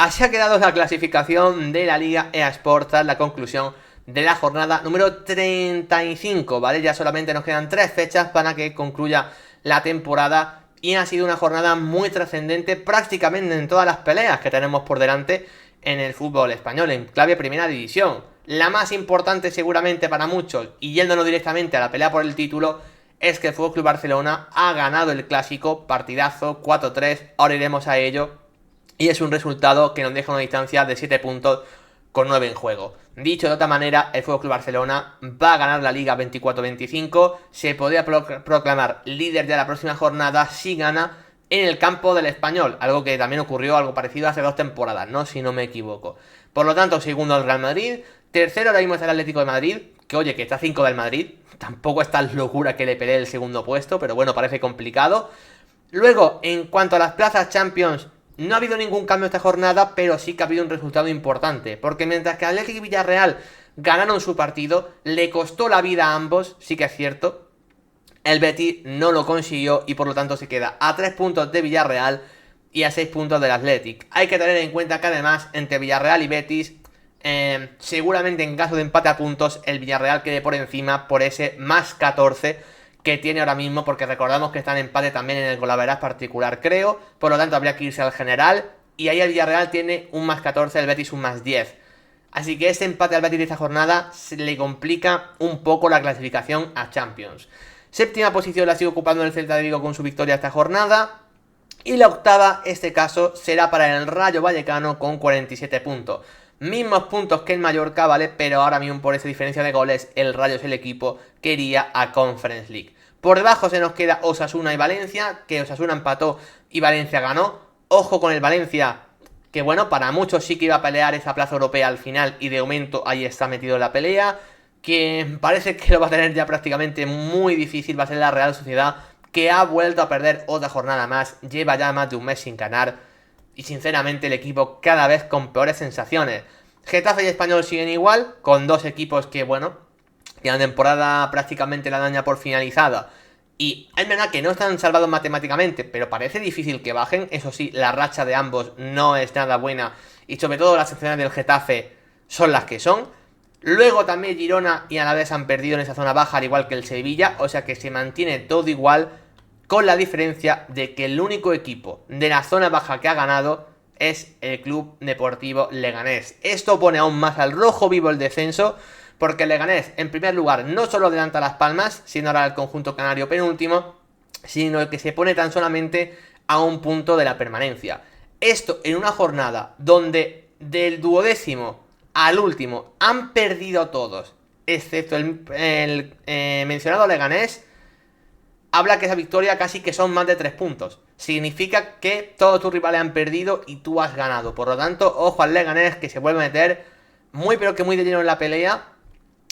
Así ha quedado la clasificación de la Liga eSports tras la conclusión de la jornada número 35, ¿vale? Ya solamente nos quedan 3 fechas para que concluya la temporada y ha sido una jornada muy trascendente prácticamente en todas las peleas que tenemos por delante en el fútbol español, en clave primera división. La más importante seguramente para muchos, y yéndonos directamente a la pelea por el título, es que el FC Barcelona ha ganado el clásico, partidazo, 4-3, ahora iremos a ello. Y es un resultado que nos deja una distancia de 7 puntos con 9 en juego. Dicho de otra manera, el FC Barcelona va a ganar la Liga 24-25. Se podría proclamar líder de la próxima jornada si gana en el campo del Español. Algo que también ocurrió, algo parecido hace 2 temporadas, ¿no? Si no me equivoco. Por lo tanto, segundo el Real Madrid. Tercero ahora mismo está el Atlético de Madrid. Que oye, que está 5 del Madrid. Tampoco es tan locura que le pelee el segundo puesto, pero bueno, parece complicado. Luego, en cuanto a las plazas Champions, no ha habido ningún cambio esta jornada, pero sí que ha habido un resultado importante. Porque mientras que Atlético y Villarreal ganaron su partido, le costó la vida a ambos, sí que es cierto. El Betis no lo consiguió y por lo tanto se queda a 3 puntos de Villarreal y a 6 puntos del Athletic. Hay que tener en cuenta que además entre Villarreal y Betis, seguramente en caso de empate a puntos, el Villarreal quede por encima por ese más 14 que tiene ahora mismo, porque recordamos que está en empate también en el golaveraje particular, creo. Por lo tanto, habría que irse al general. Y ahí el Villarreal tiene un más 14, el Betis un más 10. Así que ese empate al Betis de esta jornada se le complica un poco la clasificación a Champions. Séptima posición la sigue ocupando el Celta de Vigo con su victoria esta jornada. Y la octava, este caso, será para el Rayo Vallecano con 47 puntos. Mismos puntos que en Mallorca, ¿vale? Pero ahora mismo por esa diferencia de goles, el Rayo es el equipo que iría a Conference League. Por debajo se nos queda Osasuna y Valencia, que Osasuna empató y Valencia ganó. Ojo con el Valencia, que bueno, para muchos sí que iba a pelear esa plaza europea al final y de momento ahí está metido en la pelea. Que parece que lo va a tener ya prácticamente muy difícil, va a ser la Real Sociedad, que ha vuelto a perder otra jornada más, lleva ya más de un mes sin ganar. Y sinceramente el equipo cada vez con peores sensaciones. Getafe y Español siguen igual, con dos equipos que, bueno, que la temporada prácticamente la dan ya por finalizada. Y es verdad que no están salvados matemáticamente, pero parece difícil que bajen. Eso sí, la racha de ambos no es nada buena. Y sobre todo las secciones del Getafe son las que son. Luego también Girona y Alavés han perdido en esa zona baja, al igual que el Sevilla. O sea que se mantiene todo igual, con la diferencia de que el único equipo de la zona baja que ha ganado es el Club Deportivo Leganés. Esto pone aún más al rojo vivo el descenso, porque el Leganés, en primer lugar, no solo adelanta Las Palmas, siendo ahora el conjunto canario penúltimo, sino que se pone tan solamente a un punto de la permanencia. Esto en una jornada donde del 12º al último han perdido todos, excepto el mencionado Leganés. Habla que esa victoria casi que son más de 3 puntos. Significa que todos tus rivales han perdido y tú has ganado. Por lo tanto, ojo al Leganés, que se vuelve a meter muy pero que muy de lleno en la pelea,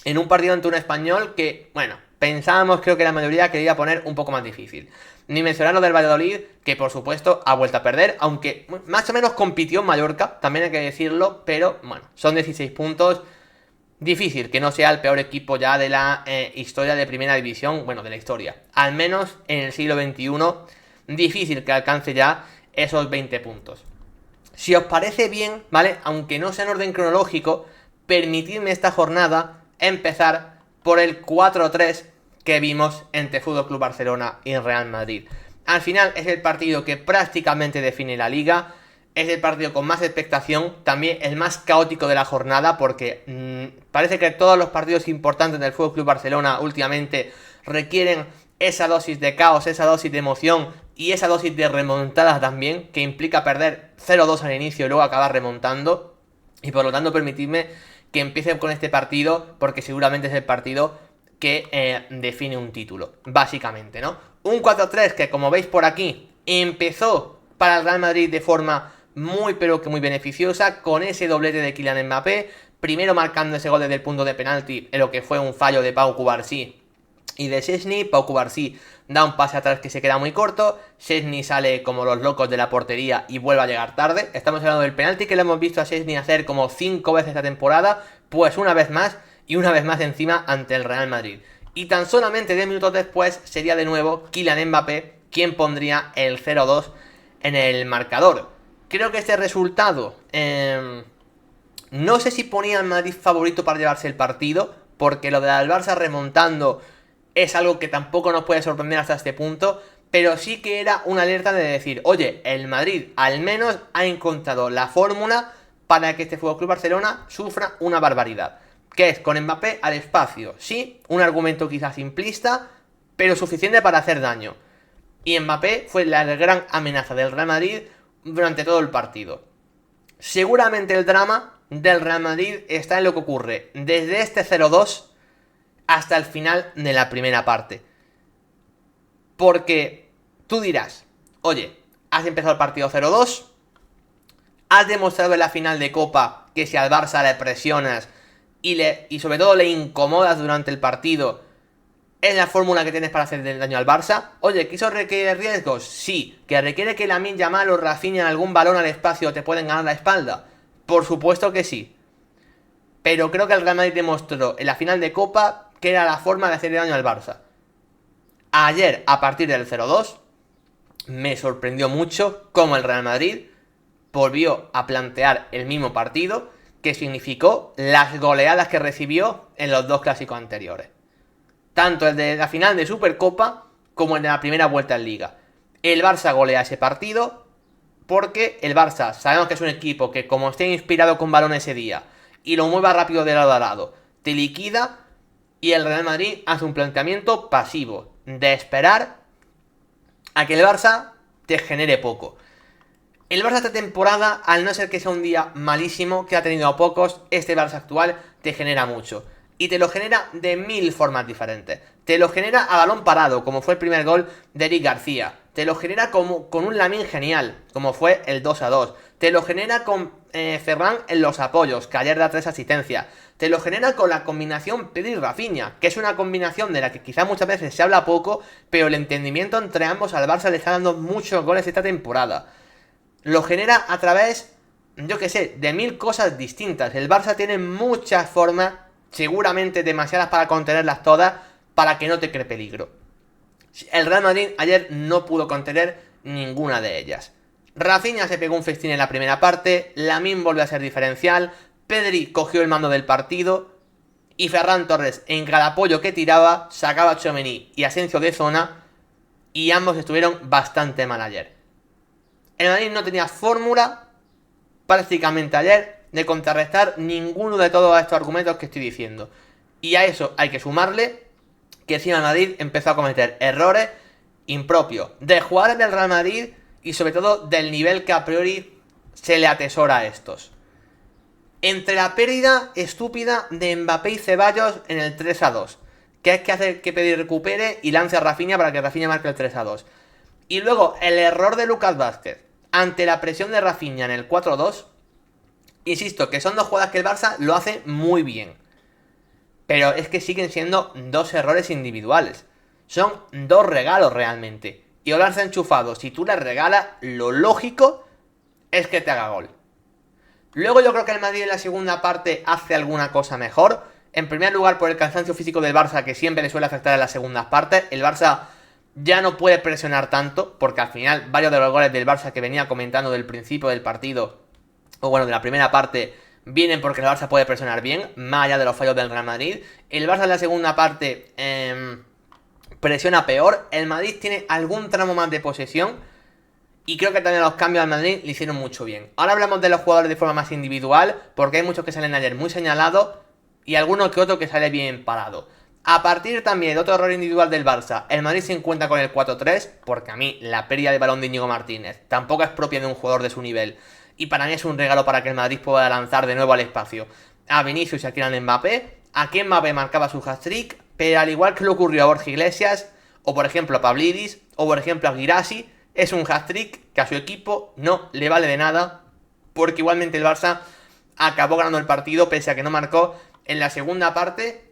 en un partido ante un Español que, bueno, pensábamos, creo que la mayoría, que le iba a poner un poco más difícil. Ni mencionar lo del Valladolid, que por supuesto ha vuelto a perder, aunque más o menos compitió en Mallorca, también hay que decirlo, pero bueno, son 16 puntos. Difícil que no sea el peor equipo ya de la historia de primera división, bueno, de la historia. Al menos en el siglo XXI, difícil que alcance ya esos 20 puntos. Si os parece bien, ¿vale? Aunque no sea en orden cronológico, permitidme esta jornada empezar por el 4-3 que vimos entre FC Barcelona y Real Madrid. Al final es el partido que prácticamente define la liga. Es el partido con más expectación, también el más caótico de la jornada, porque parece que todos los partidos importantes del FC Barcelona últimamente requieren esa dosis de caos, esa dosis de emoción y esa dosis de remontada también, que implica perder 0-2 al inicio y luego acabar remontando. Y por lo tanto permitidme que empiece con este partido, porque seguramente es el partido que define un título, básicamente, ¿no? Un 4-3 que, como veis por aquí, empezó para el Real Madrid de forma muy pero que muy beneficiosa, con ese doblete de Kylian Mbappé, primero marcando ese gol desde el punto de penalti, en lo que fue un fallo de Pau Cubarsí y de Szczęsny. Pau Cubarsí da un pase atrás que se queda muy corto, Szczęsny sale como los locos de la portería y vuelve a llegar tarde. Estamos hablando del penalti que le hemos visto a Szczęsny hacer como 5 veces esta temporada, pues una vez más y una vez más encima ante el Real Madrid. Y tan solamente 10 minutos después sería de nuevo Kylian Mbappé quien pondría el 0-2 en el marcador. Creo que este resultado, no sé si ponía al Madrid favorito para llevarse el partido, porque lo del Barça remontando es algo que tampoco nos puede sorprender hasta este punto, pero sí que era una alerta de decir, oye, el Madrid al menos ha encontrado la fórmula para que este FC Barcelona sufra una barbaridad, que es con Mbappé al espacio. Sí, un argumento quizás simplista, pero suficiente para hacer daño. Y Mbappé fue la gran amenaza del Real Madrid durante todo el partido. Seguramente el drama del Real Madrid está en lo que ocurre desde este 0-2 hasta el final de la primera parte. Porque tú dirás, oye, has empezado el partido 0-2, has demostrado en la final de Copa que si al Barça le presionas y sobre todo le incomodas durante el partido, es la fórmula que tienes para hacer daño al Barça. Oye, ¿que eso requiere riesgos? Sí. ¿Que requiere que Lamine Yamal o Rafinha en algún balón al espacio te pueden ganar la espalda? Por supuesto que sí. Pero creo que el Real Madrid demostró en la final de Copa que era la forma de hacer daño al Barça. Ayer, a partir del 0-2, me sorprendió mucho cómo el Real Madrid volvió a plantear el mismo partido, que significó las goleadas que recibió en los dos clásicos anteriores. Tanto el de la final de Supercopa como el de la primera vuelta en Liga. El Barça golea ese partido porque el Barça sabemos que es un equipo que, como esté inspirado con balón ese día y lo mueva rápido de lado a lado, te liquida. Y el Real Madrid hace un planteamiento pasivo de esperar a que el Barça te genere poco. El Barça esta temporada, al no ser que sea un día malísimo, que ha tenido a pocos, este Barça actual te genera mucho. Y te lo genera de mil formas diferentes. Te lo genera a balón parado, como fue el primer gol de Eric García. Te lo genera con un Lamine genial, como fue el 2-2. Te lo genera con Ferran en los apoyos, que ayer da 3 asistencias. Te lo genera con la combinación Pedri-Rafinha, que es una combinación de la que quizás muchas veces se habla poco, pero el entendimiento entre ambos al Barça le está dando muchos goles esta temporada. Lo genera a través, yo que sé, de mil cosas distintas. El Barça tiene muchas formas, seguramente demasiadas para contenerlas todas, para que no te cree peligro. El Real Madrid ayer no pudo contener ninguna de ellas. Rafinha se pegó un festín en la primera parte, Lamine volvió a ser diferencial, Pedri cogió el mando del partido y Ferran Torres, en cada apoyo que tiraba, sacaba a Tchouaméni y Asensio de zona, y ambos estuvieron bastante mal ayer. El Madrid no tenía fórmula prácticamente ayer de contrarrestar ninguno de todos estos argumentos que estoy diciendo. Y a eso hay que sumarle que encima el Madrid empezó a cometer errores impropios de jugadores del Real Madrid y sobre todo del nivel que a priori se le atesora a estos. Entre la pérdida estúpida de Mbappé y Ceballos en el 3-2, que es que hace que Pedri recupere y lance a Rafinha para que Rafinha marque el 3-2. Y luego el error de Lucas Vázquez ante la presión de Rafinha en el 4-2. Insisto, que son dos jugadas que el Barça lo hace muy bien. Pero es que siguen siendo dos errores individuales. Son dos regalos realmente. Y el Barça enchufado, si tú le regalas, lo lógico es que te haga gol. Luego yo creo que el Madrid en la segunda parte hace alguna cosa mejor. En primer lugar por el cansancio físico del Barça, que siempre le suele afectar en las segundas partes. El Barça ya no puede presionar tanto, porque al final varios de los goles del Barça que venía comentando del principio del partido, o bueno, de la primera parte, vienen porque el Barça puede presionar bien, más allá de los fallos del Real Madrid. El Barça en la segunda parte presiona peor. El Madrid tiene algún tramo más de posesión. Y creo que también los cambios al Madrid le hicieron mucho bien. Ahora hablamos de los jugadores de forma más individual, porque hay muchos que salen ayer muy señalados y alguno que otro que sale bien parado. A partir también de otro error individual del Barça, el Madrid se encuentra con el 4-3, porque a mí la pérdida de balón de Íñigo Martínez tampoco es propia de un jugador de su nivel. Y para mí es un regalo para que el Madrid pueda lanzar de nuevo al espacio a Vinicius y a Kylian Mbappé. Aquí Mbappé marcaba su hat-trick, pero al igual que le ocurrió a Borja Iglesias, o por ejemplo a Pavlidis, o por ejemplo a Guirassy, es un hat-trick que a su equipo no le vale de nada, porque igualmente el Barça acabó ganando el partido pese a que no marcó en la segunda parte.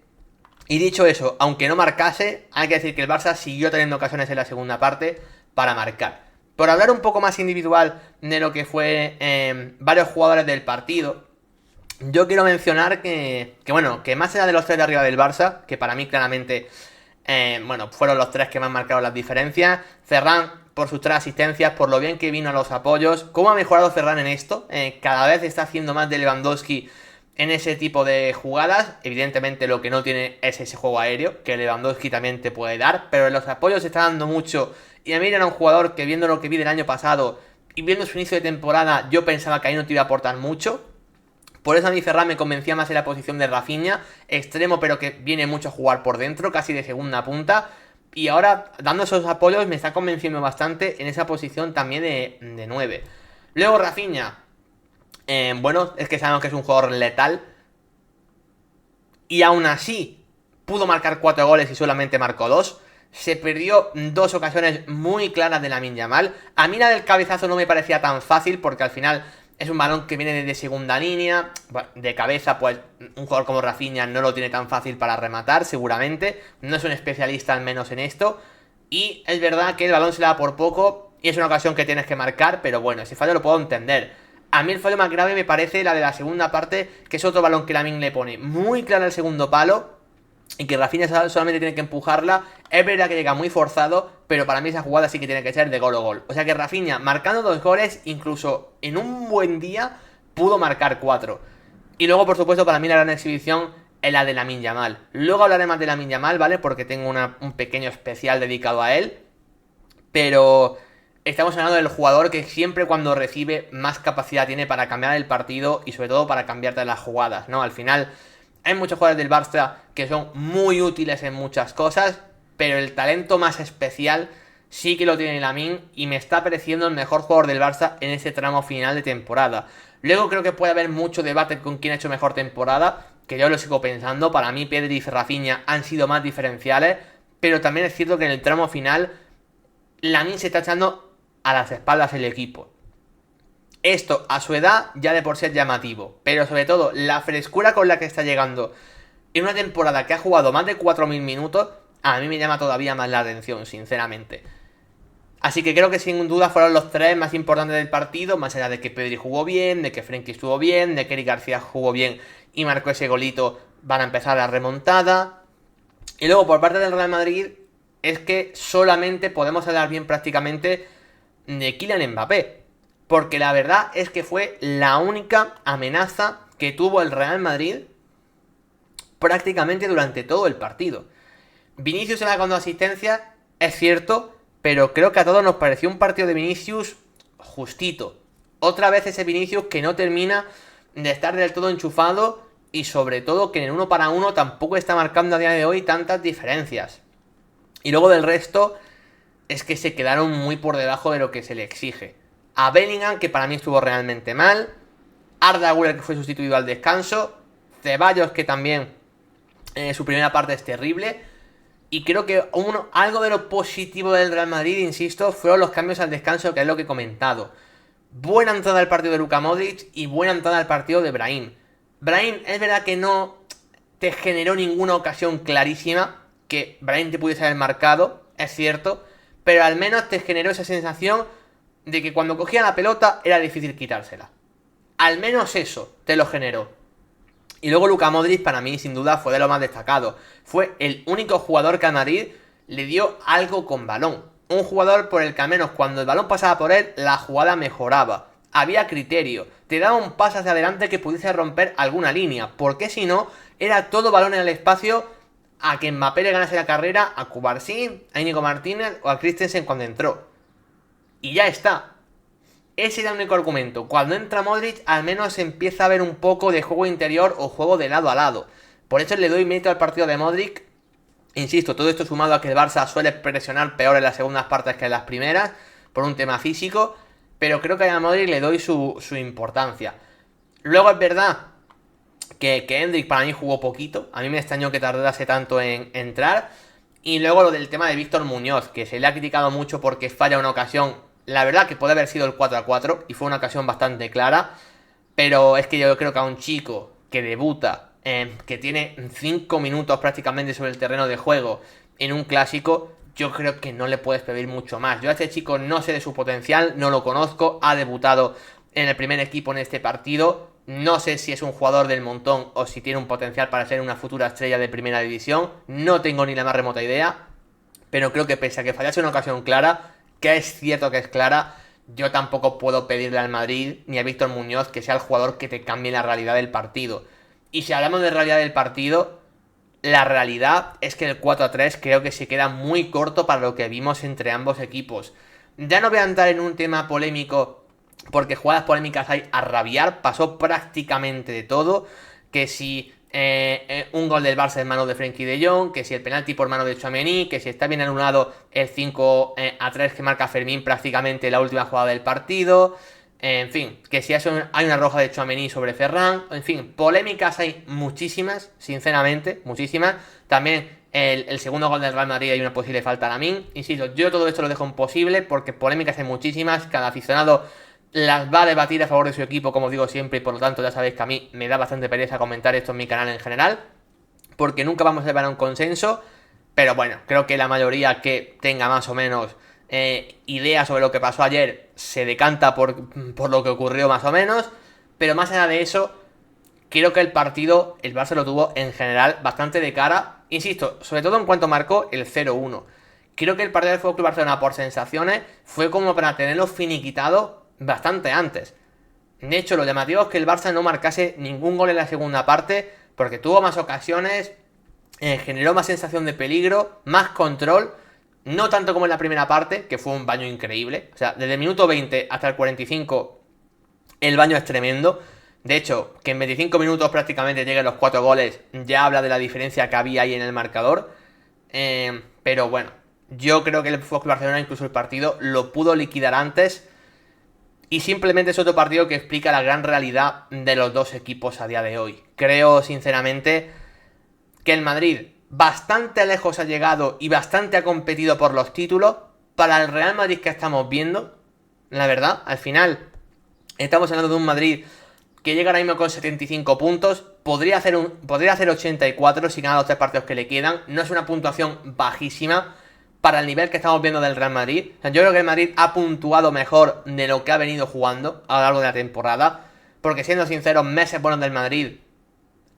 Y dicho eso, aunque no marcase, hay que decir que el Barça siguió teniendo ocasiones en la segunda parte para marcar. Por hablar un poco más individual de lo que fue varios jugadores del partido, yo quiero mencionar que más allá de los tres de arriba del Barça, que para mí claramente Bueno, fueron los tres que más marcaron las diferencias. Ferran por sus 3 asistencias, por lo bien que vino a los apoyos. ¿Cómo ha mejorado Ferran en esto? Cada vez está haciendo más de Lewandowski en ese tipo de jugadas. Evidentemente lo que no tiene es ese juego aéreo, que Lewandowski también te puede dar, pero en los apoyos se está dando mucho. Y a mí era un jugador que, viendo lo que vi del año pasado y viendo su inicio de temporada, yo pensaba que ahí no te iba a aportar mucho. Por eso a mí Ferran me convencía más en la posición de Rafinha, extremo pero que viene mucho a jugar por dentro, casi de segunda punta. Y ahora, dando esos apoyos, me está convenciendo bastante en esa posición también de 9. Luego Rafinha, bueno, es que sabemos que es un jugador letal. Y aún así, pudo marcar 4 goles y solamente marcó 2. Se perdió 2 ocasiones muy claras de Lamine Yamal. A mí la del cabezazo no me parecía tan fácil porque al final es un balón que viene desde segunda línea. De cabeza, pues un jugador como Rafinha no lo tiene tan fácil para rematar, seguramente. No es un especialista al menos en esto. Y es verdad que el balón se le da por poco y es una ocasión que tienes que marcar, pero bueno, ese fallo lo puedo entender. A mí el fallo más grave me parece la de la segunda parte, que es otro balón que Lamine le pone muy claro al segundo palo y que Rafinha solamente tiene que empujarla. Es verdad que llega muy forzado, pero para mí esa jugada sí que tiene que ser de gol o gol. O sea que Rafinha, marcando 2 goles, incluso en un buen día, pudo marcar 4. Y luego, por supuesto, para mí la gran exhibición es la de Lamine Yamal. Luego hablaré más de Lamine Yamal, ¿vale? Porque tengo un pequeño especial dedicado a él. Pero estamos hablando del jugador que siempre cuando recibe más capacidad tiene para cambiar el partido y sobre todo para cambiarte las jugadas, ¿no? Al final hay muchos jugadores del Barça que son muy útiles en muchas cosas, pero el talento más especial sí que lo tiene Lamine y me está pareciendo el mejor jugador del Barça en ese tramo final de temporada. Luego creo que puede haber mucho debate con quién ha hecho mejor temporada, que yo lo sigo pensando. Para mí Pedri y Rafinha han sido más diferenciales, pero también es cierto que en el tramo final Lamine se está echando a las espaldas el equipo. Esto a su edad ya de por sí es llamativo, pero sobre todo la frescura con la que está llegando en una temporada que ha jugado más de 4.000 minutos, a mí me llama todavía más la atención, sinceramente. Así que creo que sin duda fueron los 3 más importantes del partido, más allá de que Pedri jugó bien, de que Frenkie estuvo bien, de que Eric García jugó bien y marcó ese golito. Van a empezar la remontada. Y luego por parte del Real Madrid es que solamente podemos hablar bien prácticamente de Kylian Mbappé, porque la verdad es que fue la única amenaza que tuvo el Real Madrid prácticamente durante todo el partido. Vinicius se va con 2 asistencias, es cierto, pero creo que a todos nos pareció un partido de Vinicius justito. Otra vez ese Vinicius que no termina de estar del todo enchufado y sobre todo que en el 1 para 1 tampoco está marcando a día de hoy tantas diferencias. Y luego del resto es que se quedaron muy por debajo de lo que se le exige. A Bellingham, que para mí estuvo realmente mal. Arda Güler, que fue sustituido al descanso. Ceballos, que también su primera parte es terrible. Y creo que algo de lo positivo del Real Madrid, insisto, fueron los cambios al descanso, que es lo que he comentado. Buena entrada al partido de Luka Modric y buena entrada al partido de Brahim. Brahim, es verdad que no te generó ninguna ocasión clarísima, que Brahim te pudiese haber marcado, es cierto, pero al menos te generó esa sensación de que cuando cogía la pelota era difícil quitársela. Al menos eso te lo generó. Y luego Luka Modric para mí sin duda fue de lo más destacado. Fue el único jugador que a Madrid le dio algo con balón. Un jugador por el que al menos cuando el balón pasaba por él, la jugada mejoraba. Había criterio. Te daba un paso hacia adelante que pudiese romper alguna línea. Porque si no, era todo balón en el espacio a que Mbappé le ganase la carrera a Cubarsí, a Íñigo Martínez o a Christensen cuando entró. Y ya está. Ese era el único argumento. Cuando entra Modric, al menos empieza a ver un poco de juego interior o juego de lado a lado. Por eso le doy mérito al partido de Modric. Insisto, todo esto sumado a que el Barça suele presionar peor en las segundas partes que en las primeras, por un tema físico. Pero creo que a Modric le doy su importancia. Luego es verdad que Endrick para mí jugó poquito. A mí me extrañó que tardase tanto en entrar. Y luego lo del tema de Víctor Muñoz, que se le ha criticado mucho porque falla una ocasión. La verdad que puede haber sido el 4-4 y fue una ocasión bastante clara. Pero es que yo creo que a un chico que debuta, que tiene 5 minutos prácticamente sobre el terreno de juego en un clásico, yo creo que no le puedes pedir mucho más. Yo a este chico no sé de su potencial, no lo conozco, ha debutado en el primer equipo en este partido. No sé si es un jugador del montón o si tiene un potencial para ser una futura estrella de primera división. No tengo ni la más remota idea. Pero creo que pese a que fallase una ocasión clara, que es cierto que es clara, yo tampoco puedo pedirle al Madrid ni a Víctor Muñoz que sea el jugador que te cambie la realidad del partido. Y si hablamos de realidad del partido, la realidad es que el 4-3 creo que se queda muy corto para lo que vimos entre ambos equipos. Ya no voy a entrar en un tema polémico, porque jugadas polémicas hay a rabiar, pasó prácticamente de todo, que si un gol del Barça en mano de Frenkie de Jong, que si el penalti por mano de Tchouaméni, que si está bien anulado el 5-3 que marca Fermín prácticamente la última jugada del partido, en fin, que si hay una roja de Tchouaméni sobre Ferran, en fin, polémicas hay muchísimas, sinceramente, muchísimas. También el segundo gol del Real Madrid hay una posible falta a Lamine. Insisto, yo todo esto lo dejo imposible porque polémicas hay muchísimas, cada aficionado las va a debatir a favor de su equipo, como digo siempre, y por lo tanto ya sabéis que a mí me da bastante pereza comentar esto en mi canal en general, porque nunca vamos a llegar a un consenso, pero bueno, creo que la mayoría que tenga más o menos idea sobre lo que pasó ayer se decanta por lo que ocurrió más o menos, pero más allá de eso, creo que el partido, el Barça lo tuvo en general bastante de cara, insisto, sobre todo en cuanto marcó el 0-1. Creo que el partido del FC Barcelona por sensaciones fue como para tenerlo finiquitado bastante antes. De hecho, lo llamativo es que el Barça no marcase ningún gol en la segunda parte, porque tuvo más ocasiones, generó más sensación de peligro, más control, no tanto como en la primera parte, que fue un baño increíble. O sea, desde el minuto 20 hasta el 45 el baño es tremendo. De hecho, que en 25 minutos prácticamente lleguen los 4 goles, ya habla de la diferencia que había ahí en el marcador. Pero bueno, yo creo que el FC Barcelona, incluso el partido, lo pudo liquidar antes. Y simplemente es otro partido que explica la gran realidad de los dos equipos a día de hoy. Creo, sinceramente, que el Madrid bastante lejos ha llegado y bastante ha competido por los títulos. Para el Real Madrid que estamos viendo, la verdad, al final, estamos hablando de un Madrid que llega ahora mismo con 75 puntos. Podría hacer 84 si gana los 3 partidos que le quedan. No es una puntuación bajísima para el nivel que estamos viendo del Real Madrid. O sea, yo creo que el Madrid ha puntuado mejor de lo que ha venido jugando a lo largo de la temporada. Porque siendo sinceros, meses buenos del Madrid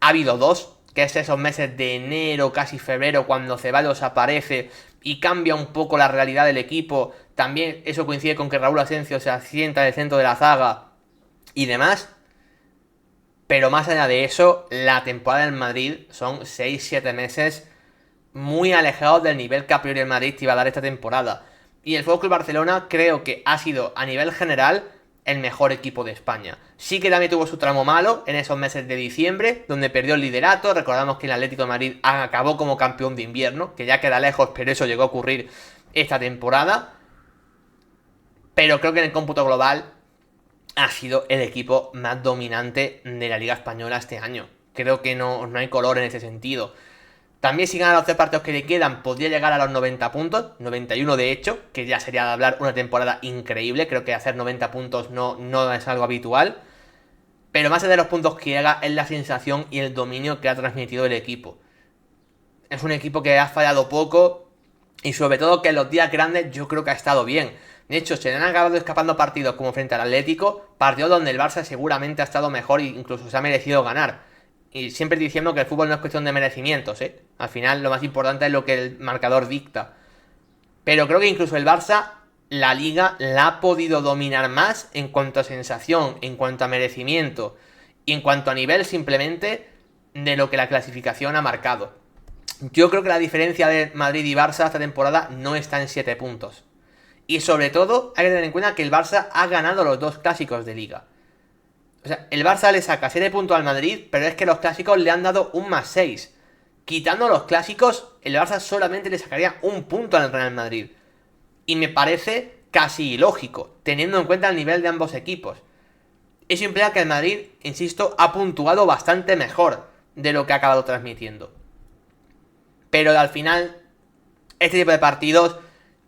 ha habido 2. Que es esos meses de enero, casi febrero, cuando Ceballos aparece y cambia un poco la realidad del equipo. También eso coincide con que Raúl Asensio se asienta en el centro de la zaga y demás. Pero más allá de eso, la temporada del Madrid son 6-7 meses muy alejados del nivel que a priori el Madrid te iba a dar esta temporada. Y el FC Barcelona creo que ha sido, a nivel general, el mejor equipo de España. Sí que también tuvo su tramo malo en esos meses de diciembre, donde perdió el liderato. Recordamos que el Atlético de Madrid acabó como campeón de invierno, que ya queda lejos, pero eso llegó a ocurrir esta temporada. Pero creo que en el cómputo global ha sido el equipo más dominante de la Liga Española este año. Creo que no hay color en ese sentido. También si gana los 3 partidos que le quedan, podría llegar a los 90 puntos, 91 de hecho, que ya sería de hablar una temporada increíble. Creo que hacer 90 puntos no es algo habitual. Pero más allá de los puntos que llega, es la sensación y el dominio que ha transmitido el equipo. Es un equipo que ha fallado poco y sobre todo que en los días grandes yo creo que ha estado bien. De hecho, se le han acabado escapando partidos como frente al Atlético, partidos donde el Barça seguramente ha estado mejor e incluso se ha merecido ganar. Y siempre diciendo que el fútbol no es cuestión de merecimientos, ¿eh? Al final lo más importante es lo que el marcador dicta. Pero creo que incluso el Barça, la Liga, la ha podido dominar más en cuanto a sensación, en cuanto a merecimiento y en cuanto a nivel simplemente de lo que la clasificación ha marcado. Yo creo que la diferencia de Madrid y Barça esta temporada no está en 7 puntos. Y sobre todo hay que tener en cuenta que el Barça ha ganado los 2 clásicos de Liga. O sea, el Barça le saca 7 puntos al Madrid, pero es que los clásicos le han dado un +6. Quitando los clásicos, el Barça solamente le sacaría un punto al Real Madrid. Y me parece casi ilógico, teniendo en cuenta el nivel de ambos equipos. Eso implica que el Madrid, insisto, ha puntuado bastante mejor de lo que ha acabado transmitiendo. Pero al final, este tipo de partidos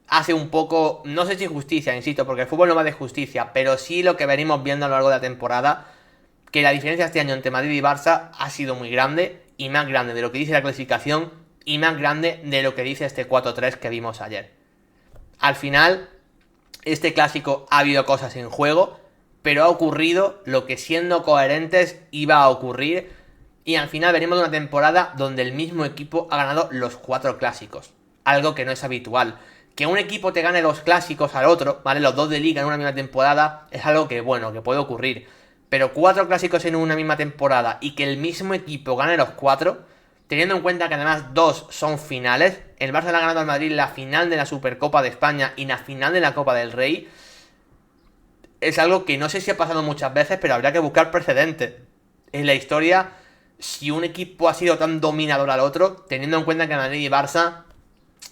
hace un poco, no sé si justicia, insisto, porque el fútbol no va de justicia, pero sí lo que venimos viendo a lo largo de la temporada, que la diferencia este año entre Madrid y Barça ha sido muy grande, y más grande de lo que dice la clasificación, y más grande de lo que dice este 4-3 que vimos ayer. Al final, este clásico ha habido cosas en juego, pero ha ocurrido lo que siendo coherentes iba a ocurrir, y al final venimos de una temporada donde el mismo equipo ha ganado los 4 clásicos, algo que no es habitual. Que un equipo te gane 2 clásicos al otro, ¿vale? Los 2 de liga en una misma temporada es algo que, bueno, que puede ocurrir. Pero 4 clásicos en una misma temporada y que el mismo equipo gane los 4, teniendo en cuenta que además 2 son finales, el Barça le ha ganado al Madrid la final de la Supercopa de España y la final de la Copa del Rey, es algo que no sé si ha pasado muchas veces, pero habría que buscar precedentes en la historia si un equipo ha sido tan dominador al otro, teniendo en cuenta que Madrid y Barça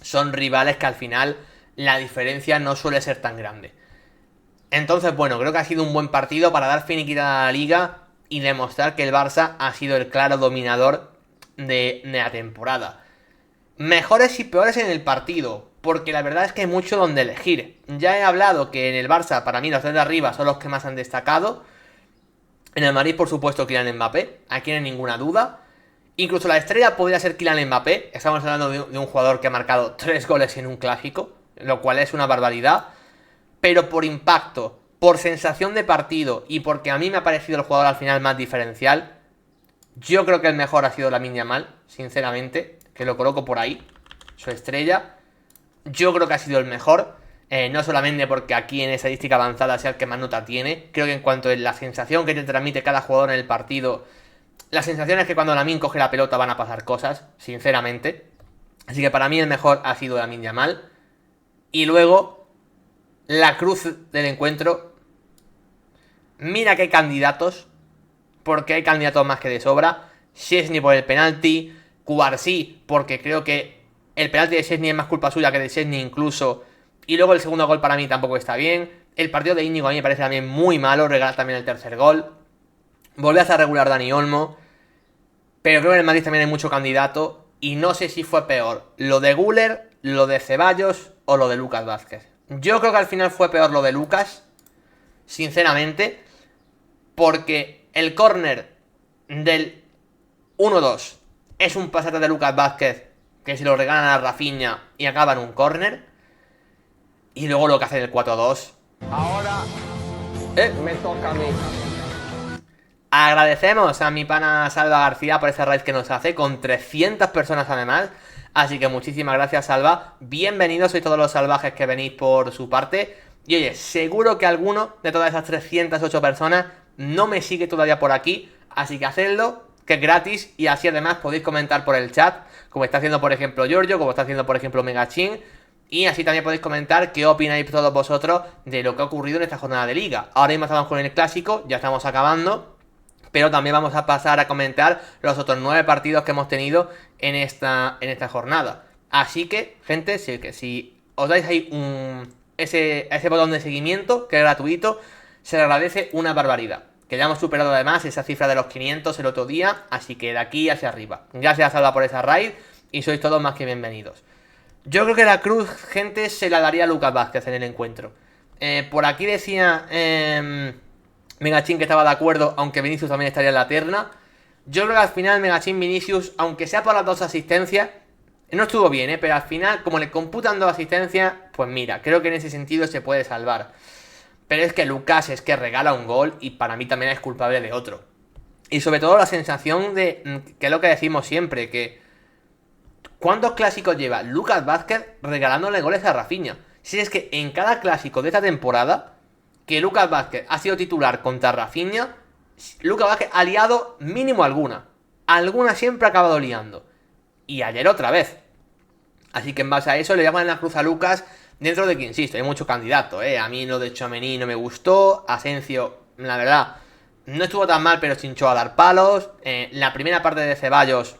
son rivales que al final la diferencia no suele ser tan grande. Entonces, bueno, creo que ha sido un buen partido para dar finiquitada a la liga y demostrar que el Barça ha sido el claro dominador de la temporada. Mejores y peores en el partido, porque la verdad es que hay mucho donde elegir. Ya he hablado que en el Barça, para mí, los 3 de arriba son los que más han destacado. En el Madrid, por supuesto, Kylian Mbappé, aquí no hay ninguna duda. Incluso la estrella podría ser Kylian Mbappé. Estamos hablando de un jugador que ha marcado 3 goles en un clásico, lo cual es una barbaridad. Pero por impacto, por sensación de partido y porque a mí me ha parecido el jugador al final más diferencial, yo creo que el mejor ha sido Lamine Yamal, sinceramente, que lo coloco por ahí, su estrella. Yo creo que ha sido el mejor, no solamente porque aquí en estadística avanzada sea el que más nota tiene. Creo que en cuanto a la sensación que te transmite cada jugador en el partido, la sensación es que cuando Lamine coge la pelota van a pasar cosas, sinceramente. Así que para mí el mejor ha sido Lamine Yamal. Y luego, la cruz del encuentro. Mira que hay candidatos, porque hay candidatos más que de sobra. Szczęsny por el penalti, Cubarsí porque creo que el penalti de Szczęsny es más culpa suya que de Szczęsny incluso. Y luego el segundo gol para mí tampoco está bien. El partido de Íñigo a mí me parece también muy malo, regala también el tercer gol. Volvió a hacer regular Dani Olmo. Pero creo que en el Madrid también hay mucho candidato. Y no sé si fue peor lo de Güler, lo de Ceballos o lo de Lucas Vázquez. Yo creo que al final fue peor lo de Lucas, sinceramente, porque el córner del 1-2 es un pasate de Lucas Vázquez que se lo regalan a Rafinha y acaba en un córner. Y luego lo que hace el 4-2. Ahora me toca a mí. Agradecemos a mi pana Salva García por ese raid que nos hace, con 300 personas además. Así que muchísimas gracias, Salva. Bienvenidos, sois todos los salvajes que venís por su parte. Y oye, seguro que alguno de todas esas 308 personas no me sigue todavía por aquí. Así que hacedlo, que es gratis. Y así además podéis comentar por el chat, como está haciendo por ejemplo Giorgio, como está haciendo por ejemplo Megachin. Y así también podéis comentar qué opináis todos vosotros de lo que ha ocurrido en esta jornada de liga. Ahora mismo estamos con el clásico, ya estamos acabando. Pero también vamos a pasar a comentar los otros 9 partidos que hemos tenido en esta jornada. Así que, gente, si os dais ahí ese botón de seguimiento, que es gratuito, se le agradece una barbaridad. Que ya hemos superado además esa cifra de los 500 el otro día, así que de aquí hacia arriba. Gracias, Salva, por esa raid y sois todos más que bienvenidos. Yo creo que la cruz, gente, se la daría a Lucas Vázquez en el encuentro. Por aquí decía Megachin que estaba de acuerdo, aunque Vinicius también estaría en la terna. Yo creo que al final Megachin Vinicius, aunque sea por las 2 asistencias, no estuvo bien, pero al final, como le computan 2 asistencias, pues mira, creo que en ese sentido se puede salvar. Pero es que Lucas es que regala un gol y para mí también es culpable de otro. Y sobre todo la sensación de, que es lo que decimos siempre, que ¿cuántos clásicos lleva Lucas Vázquez regalándole goles a Rafinha? Si es que en cada clásico de esta temporada que Lucas Vázquez ha sido titular contra Rafinha, Lucas Vázquez ha liado mínimo alguna. Alguna siempre ha acabado liando. Y ayer otra vez. Así que en base a eso le llaman en la cruz a Lucas, dentro de que, insisto, hay muchos candidatos, A mí lo de Tchouaméni no me gustó. Asensio, la verdad, no estuvo tan mal, pero se hinchó a dar palos. La primera parte de Ceballos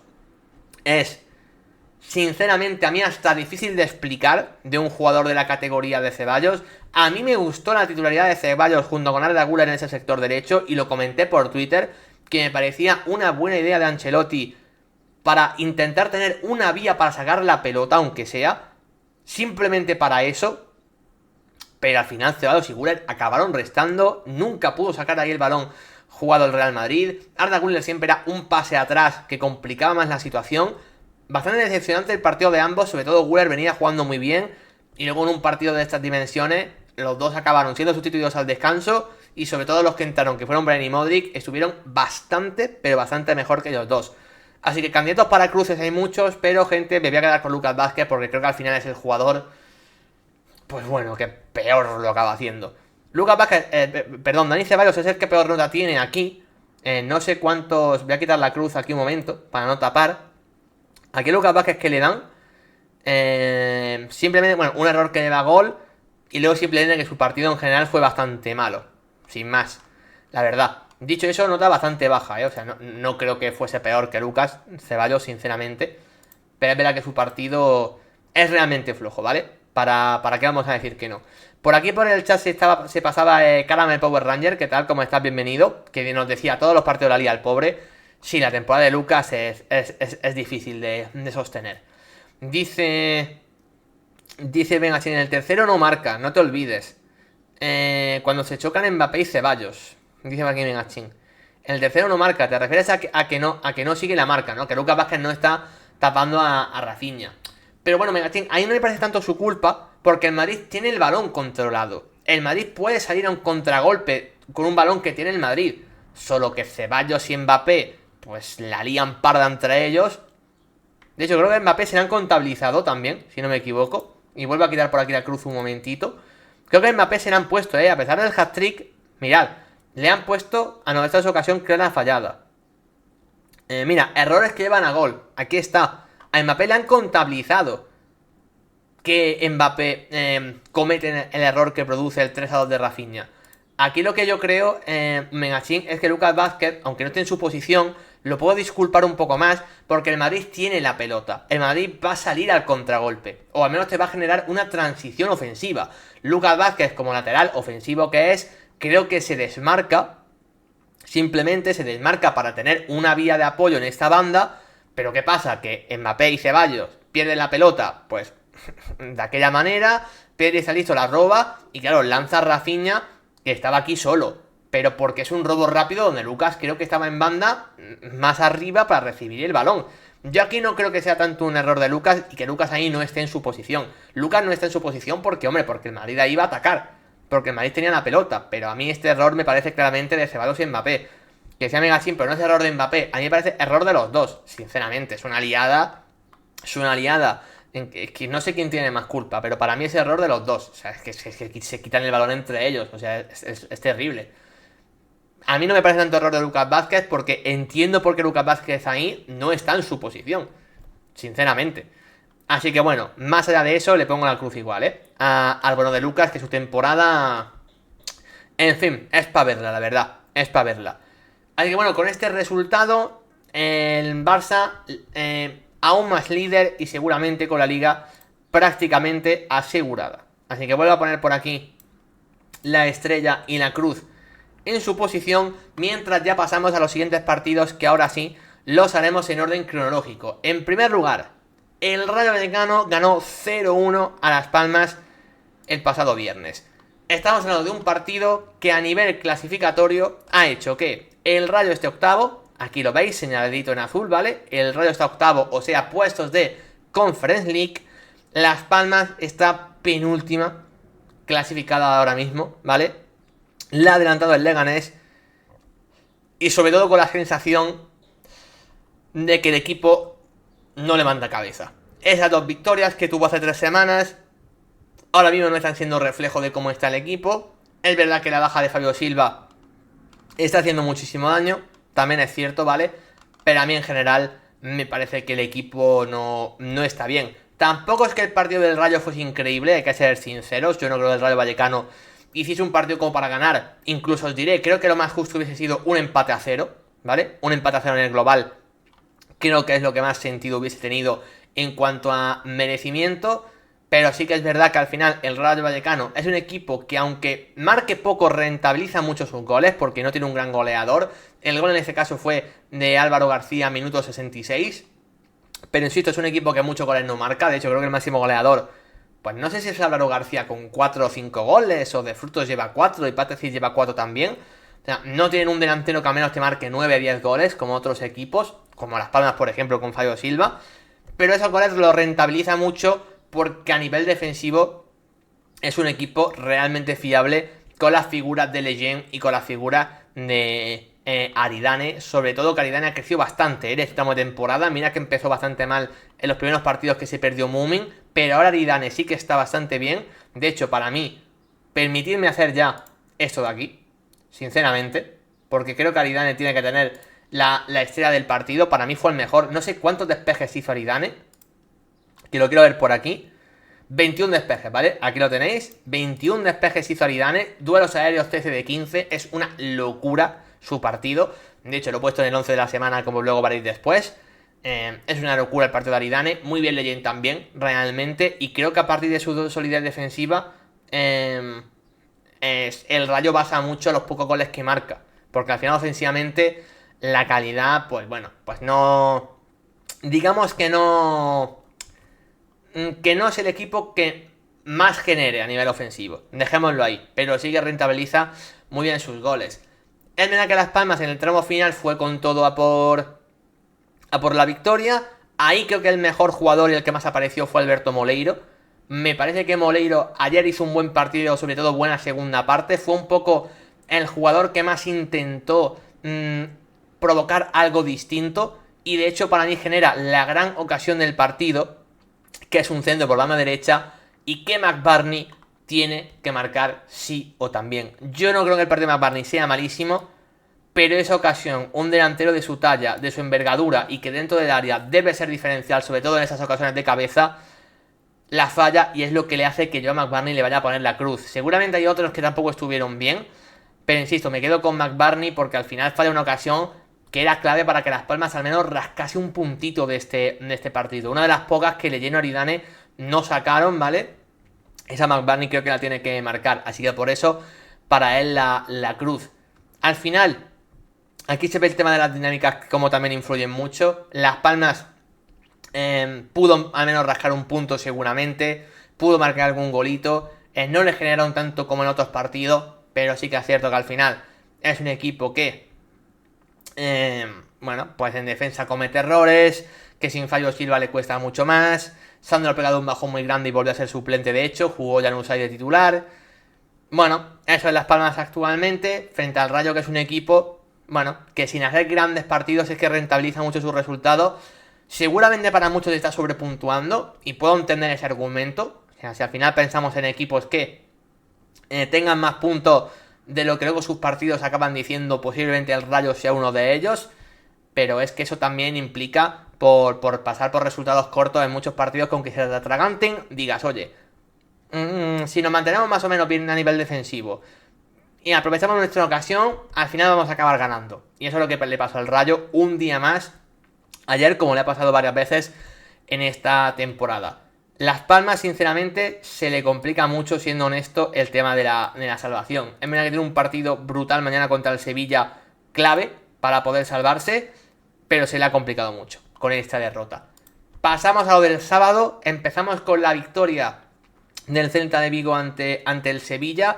es, sinceramente, a mí hasta difícil de explicar de un jugador de la categoría de Ceballos. A mí me gustó la titularidad de Ceballos junto con Arda Güler en ese sector derecho, y lo comenté por Twitter, que me parecía una buena idea de Ancelotti para intentar tener una vía para sacar la pelota, aunque sea simplemente para eso. Pero al final Ceballos y Güler acabaron restando, nunca pudo sacar ahí el balón jugado el Real Madrid. Arda Güler siempre era un pase atrás que complicaba más la situación. Bastante decepcionante el partido de ambos, sobre todo Güler venía jugando muy bien, y luego en un partido de estas dimensiones los dos acabaron siendo sustituidos al descanso y sobre todo los que entraron, que fueron Brian y Modric, estuvieron bastante, pero bastante mejor que ellos dos. Así que candidatos para cruces hay muchos, pero gente, me voy a quedar con Lucas Vázquez porque creo que al final es el jugador, pues bueno, que peor lo acaba haciendo. Lucas Vázquez, Dani Ceballos es el que peor nota tiene aquí. No sé cuántos, voy a quitar la cruz aquí un momento, para no tapar. Aquí Lucas Vázquez que le dan, simplemente, bueno, un error que lleva gol, y luego simplemente que su partido en general fue bastante malo, sin más, la verdad. Dicho eso, nota bastante baja, o sea, no creo que fuese peor que Lucas Ceballos, sinceramente. Pero es verdad que su partido es realmente flojo, ¿vale? ¿Para qué vamos a decir que no? Por aquí por el chat se pasaba Caramel Power Ranger, ¿qué tal? ¿Cómo estás? Bienvenido. Que nos decía todos los partidos de la liga, el pobre. Sí, la temporada de Lucas es difícil de sostener. Dice venga, si en el tercero no marca, no te olvides. Cuando se chocan Mbappé y Ceballos. Dice aquí Mengachín. En el tercero no marca, te refieres a que no sigue la marca, ¿no? Que Lucas Vázquez no está tapando a Rafinha. Pero bueno, Mengachín, ahí no me parece tanto su culpa, porque el Madrid tiene el balón controlado. El Madrid puede salir a un contragolpe con un balón que tiene el Madrid. Solo que Ceballos y Mbappé, pues la lían parda entre ellos. De hecho, creo que Mbappé se le han contabilizado también, si no me equivoco. Y vuelvo a quitar por aquí la cruz un momentito. Creo que Mbappé se le han puesto, a pesar del hat-trick. Mirad, le han puesto a esta ocasión clara fallada. Mira, errores que llevan a gol. Aquí está. A Mbappé le han contabilizado que Mbappé comete el error que produce el 3-2 de Rafinha. Aquí lo que yo creo, Mengachín, es que Lucas Vázquez, aunque no esté en su posición, lo puedo disculpar un poco más, porque el Madrid tiene la pelota. El Madrid va a salir al contragolpe, o al menos te va a generar una transición ofensiva. Lucas Vázquez, como lateral ofensivo que es, creo que se desmarca, simplemente se desmarca para tener una vía de apoyo en esta banda. Pero ¿qué pasa? Que Mbappé y Ceballos pierden la pelota, pues de aquella manera, Pérez listo la roba, y claro, lanza a Rafinha, que estaba aquí solo, pero porque es un robo rápido donde Lucas creo que estaba en banda más arriba para recibir el balón. Yo aquí no creo que sea tanto un error de Lucas y que Lucas ahí no esté en su posición. Lucas no está en su posición porque el Madrid ahí iba a atacar, porque el Madrid tenía la pelota, pero a mí este error me parece claramente de Ceballos y Mbappé. Que sea mega simple, pero no es error de Mbappé, a mí me parece error de los dos, sinceramente, es una liada, que no sé quién tiene más culpa, pero para mí es error de los dos. O sea, es que se quitan el balón entre ellos. O sea, es terrible. A mí no me parece tanto error de Lucas Vázquez, porque entiendo por qué Lucas Vázquez ahí no está en su posición, sinceramente. Así que bueno, más allá de eso, le pongo la cruz igual, al bueno de Lucas, que su temporada, en fin, es para verla, la verdad. Es para verla. Así que bueno, con este resultado, el Barça aún más líder y seguramente con la liga prácticamente asegurada. Así que vuelvo a poner por aquí la estrella y la cruz en su posición, mientras ya pasamos a los siguientes partidos, que ahora sí los haremos en orden cronológico. En primer lugar, el Rayo Vallecano ganó 0-1 a Las Palmas el pasado viernes. Estamos hablando de un partido que a nivel clasificatorio ha hecho que el Rayo esté octavo. Aquí lo veis, señaladito en azul, ¿vale? El Rayo está octavo, o sea, puestos de Conference League. Las Palmas está penúltima, clasificada ahora mismo, ¿vale? La ha adelantado el Leganés. Y sobre todo con la sensación de que el equipo no levanta cabeza. Esas dos victorias que tuvo hace 3 semanas, ahora mismo no están siendo reflejo de cómo está el equipo. Es verdad que la baja de Fabio Silva está haciendo muchísimo daño, también es cierto, ¿vale? Pero a mí en general me parece que el equipo no está bien. Tampoco es que el partido del Rayo fuese increíble, hay que ser sinceros. Yo no creo que el Rayo Vallecano hiciese un partido como para ganar. Incluso os diré, creo que lo más justo hubiese sido un empate a 0, ¿vale? Un empate a 0 en el global creo que es lo que más sentido hubiese tenido en cuanto a merecimiento. Pero sí que es verdad que al final el Rayo Vallecano es un equipo que, aunque marque poco, rentabiliza mucho sus goles, porque no tiene un gran goleador. El gol en este caso fue de Álvaro García, minuto 66. Pero insisto, es un equipo que muchos goles no marca. De hecho, creo que el máximo goleador, pues no sé si es Álvaro García con 4 o 5 goles, o de Frutos lleva 4, y Pátesis lleva 4 también. O sea, no tienen un delantero que al menos te marque 9 o 10 goles, como otros equipos, como Las Palmas, por ejemplo, con Fabio Silva. Pero esos goles lo rentabiliza mucho, porque a nivel defensivo es un equipo realmente fiable con las figuras de Leyen y con las figuras de Aridane, sobre todo que Aridane ha crecido bastante en este tramo de temporada. Mira que empezó bastante mal en los primeros partidos que se perdió Moomin, pero ahora Aridane sí que está bastante bien. De hecho, para mí, permitirme hacer ya esto de aquí, sinceramente, porque creo que Aridane tiene que tener la estrella del partido. Para mí fue el mejor. No sé cuántos despejes hizo Aridane, que lo quiero ver por aquí. 21 despejes, ¿vale? Aquí lo tenéis. 21 despejes hizo Aridane. Duelos aéreos 13 de 15. Es una locura su partido. De hecho, lo he puesto en el 11 de la semana, como luego veréis después. Es una locura el partido de Aridane. Muy bien Legend también, realmente. Y creo que a partir de su solidez defensiva, el Rayo basa mucho los pocos goles que marca. Porque al final, ofensivamente, la calidad, pues bueno, pues no... Digamos que no es el equipo que más genere a nivel ofensivo. Dejémoslo ahí. Pero sí que rentabiliza muy bien sus goles. Es verdad que Las Palmas en el tramo final fue con todo a por la victoria. Ahí creo que el mejor jugador y el que más apareció fue Alberto Moleiro. Me parece que Moleiro ayer hizo un buen partido, sobre todo buena segunda parte. Fue un poco el jugador que más intentó provocar algo distinto. Y de hecho para mí genera la gran ocasión del partido, que es un centro por banda derecha y que McBurnie tiene que marcar sí o también. Yo no creo que el partido de McBurnie sea malísimo, pero esa ocasión, un delantero de su talla, de su envergadura y que dentro del área debe ser diferencial, sobre todo en esas ocasiones de cabeza, la falla y es lo que le hace que yo a McBurnie le vaya a poner la cruz. Seguramente hay otros que tampoco estuvieron bien, pero insisto, me quedo con McBurnie porque al final falla una ocasión que era clave para que Las Palmas al menos rascase un puntito de este partido. Una de las pocas que Leyeno Aridane no sacaron, ¿vale? Esa McBurnie creo que la tiene que marcar, así que por eso para él la cruz. Al final, aquí se ve el tema de las dinámicas como también influyen mucho. Las Palmas pudo al menos rascar un punto seguramente, pudo marcar algún golito, no le generaron tanto como en otros partidos, pero sí que es cierto que al final es un equipo que bueno, pues en defensa comete errores, que sin Fallo Silva le cuesta mucho más. Sandro ha pegado un bajón muy grande y volvió a ser suplente, de hecho, jugó Januzaj de titular. Bueno, eso es Las Palmas actualmente, frente al Rayo, que es un equipo, bueno, que sin hacer grandes partidos es que rentabiliza mucho sus resultados. Seguramente para muchos está sobrepuntuando, y puedo entender ese argumento. O sea, si al final pensamos en equipos que tengan más puntos de lo que luego sus partidos acaban diciendo, posiblemente el Rayo sea uno de ellos, pero es que eso también implica por pasar por resultados cortos en muchos partidos con que se te atraganten, digas, oye, si nos mantenemos más o menos bien a nivel defensivo y aprovechamos nuestra ocasión, al final vamos a acabar ganando. Y eso es lo que le pasó al Rayo un día más ayer, como le ha pasado varias veces en esta temporada. Las Palmas, sinceramente, se le complica mucho, siendo honesto, el tema de la salvación. Es verdad que tiene un partido brutal mañana contra el Sevilla, clave para poder salvarse, pero se le ha complicado mucho con esta derrota. Pasamos a lo del sábado. Empezamos con la victoria del Celta de Vigo ante el Sevilla.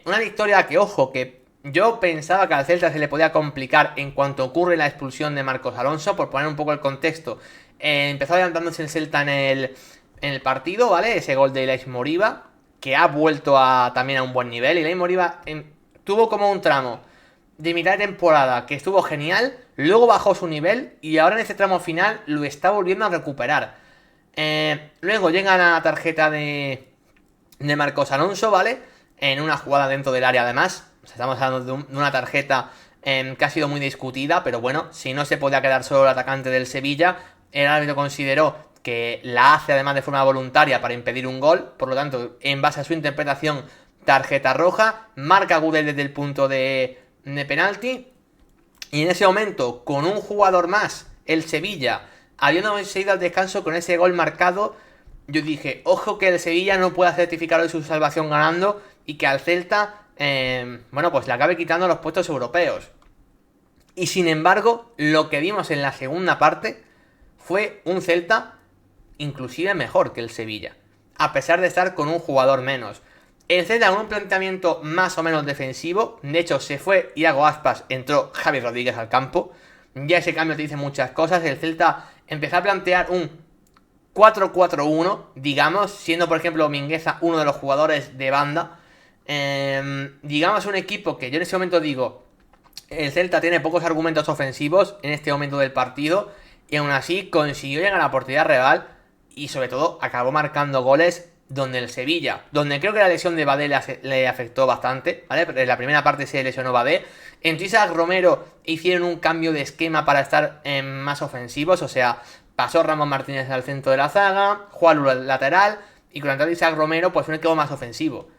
Una victoria que, ojo, que yo pensaba que al Celta se le podía complicar en cuanto ocurre la expulsión de Marcos Alonso. Por poner un poco el contexto, empezó adelantándose el Celta en el partido, ¿vale? Ese gol de Ilaix Moriba, que ha vuelto también a un buen nivel. Ilaix Moriba tuvo como un tramo de mitad de temporada que estuvo genial, luego bajó su nivel y ahora en este tramo final lo está volviendo a recuperar. Luego llega la tarjeta de Marcos Alonso, ¿vale? En una jugada dentro del área además. O sea, estamos hablando de una tarjeta que ha sido muy discutida, pero bueno, si no se podía quedar solo el atacante del Sevilla, el árbitro consideró que la hace además de forma voluntaria para impedir un gol, por lo tanto, en base a su interpretación, tarjeta roja, marca Gudel desde el punto de penalti, y en ese momento, con un jugador más, el Sevilla, habiendo seguido al descanso con ese gol marcado, yo dije, ojo que el Sevilla no pueda certificar hoy su salvación ganando, y que al Celta, bueno, pues le acabe quitando los puestos europeos. Y sin embargo, lo que vimos en la segunda parte fue un Celta inclusive mejor que el Sevilla, a pesar de estar con un jugador menos. El Celta con un planteamiento más o menos defensivo. De hecho, se fue Iago Aspas, entró Javi Rodríguez al campo. Ya ese cambio te dice muchas cosas. El Celta empezó a plantear un 4-4-1, digamos, siendo por ejemplo Mingueza uno de los jugadores de banda. digamos un equipo que yo en ese momento digo, el Celta tiene pocos argumentos ofensivos en este momento del partido y aún así consiguió llegar a la portería rival y sobre todo acabó marcando goles donde el Sevilla, donde creo que la lesión de Badé le afectó bastante, ¿vale? En la primera parte se lesionó Badé. En Isaac Romero hicieron un cambio de esquema para estar más ofensivos, o sea, pasó Ramón Martínez al centro de la zaga, Juanlu al lateral y con la entrada de Isaac Romero pues fue un equipo más ofensivo.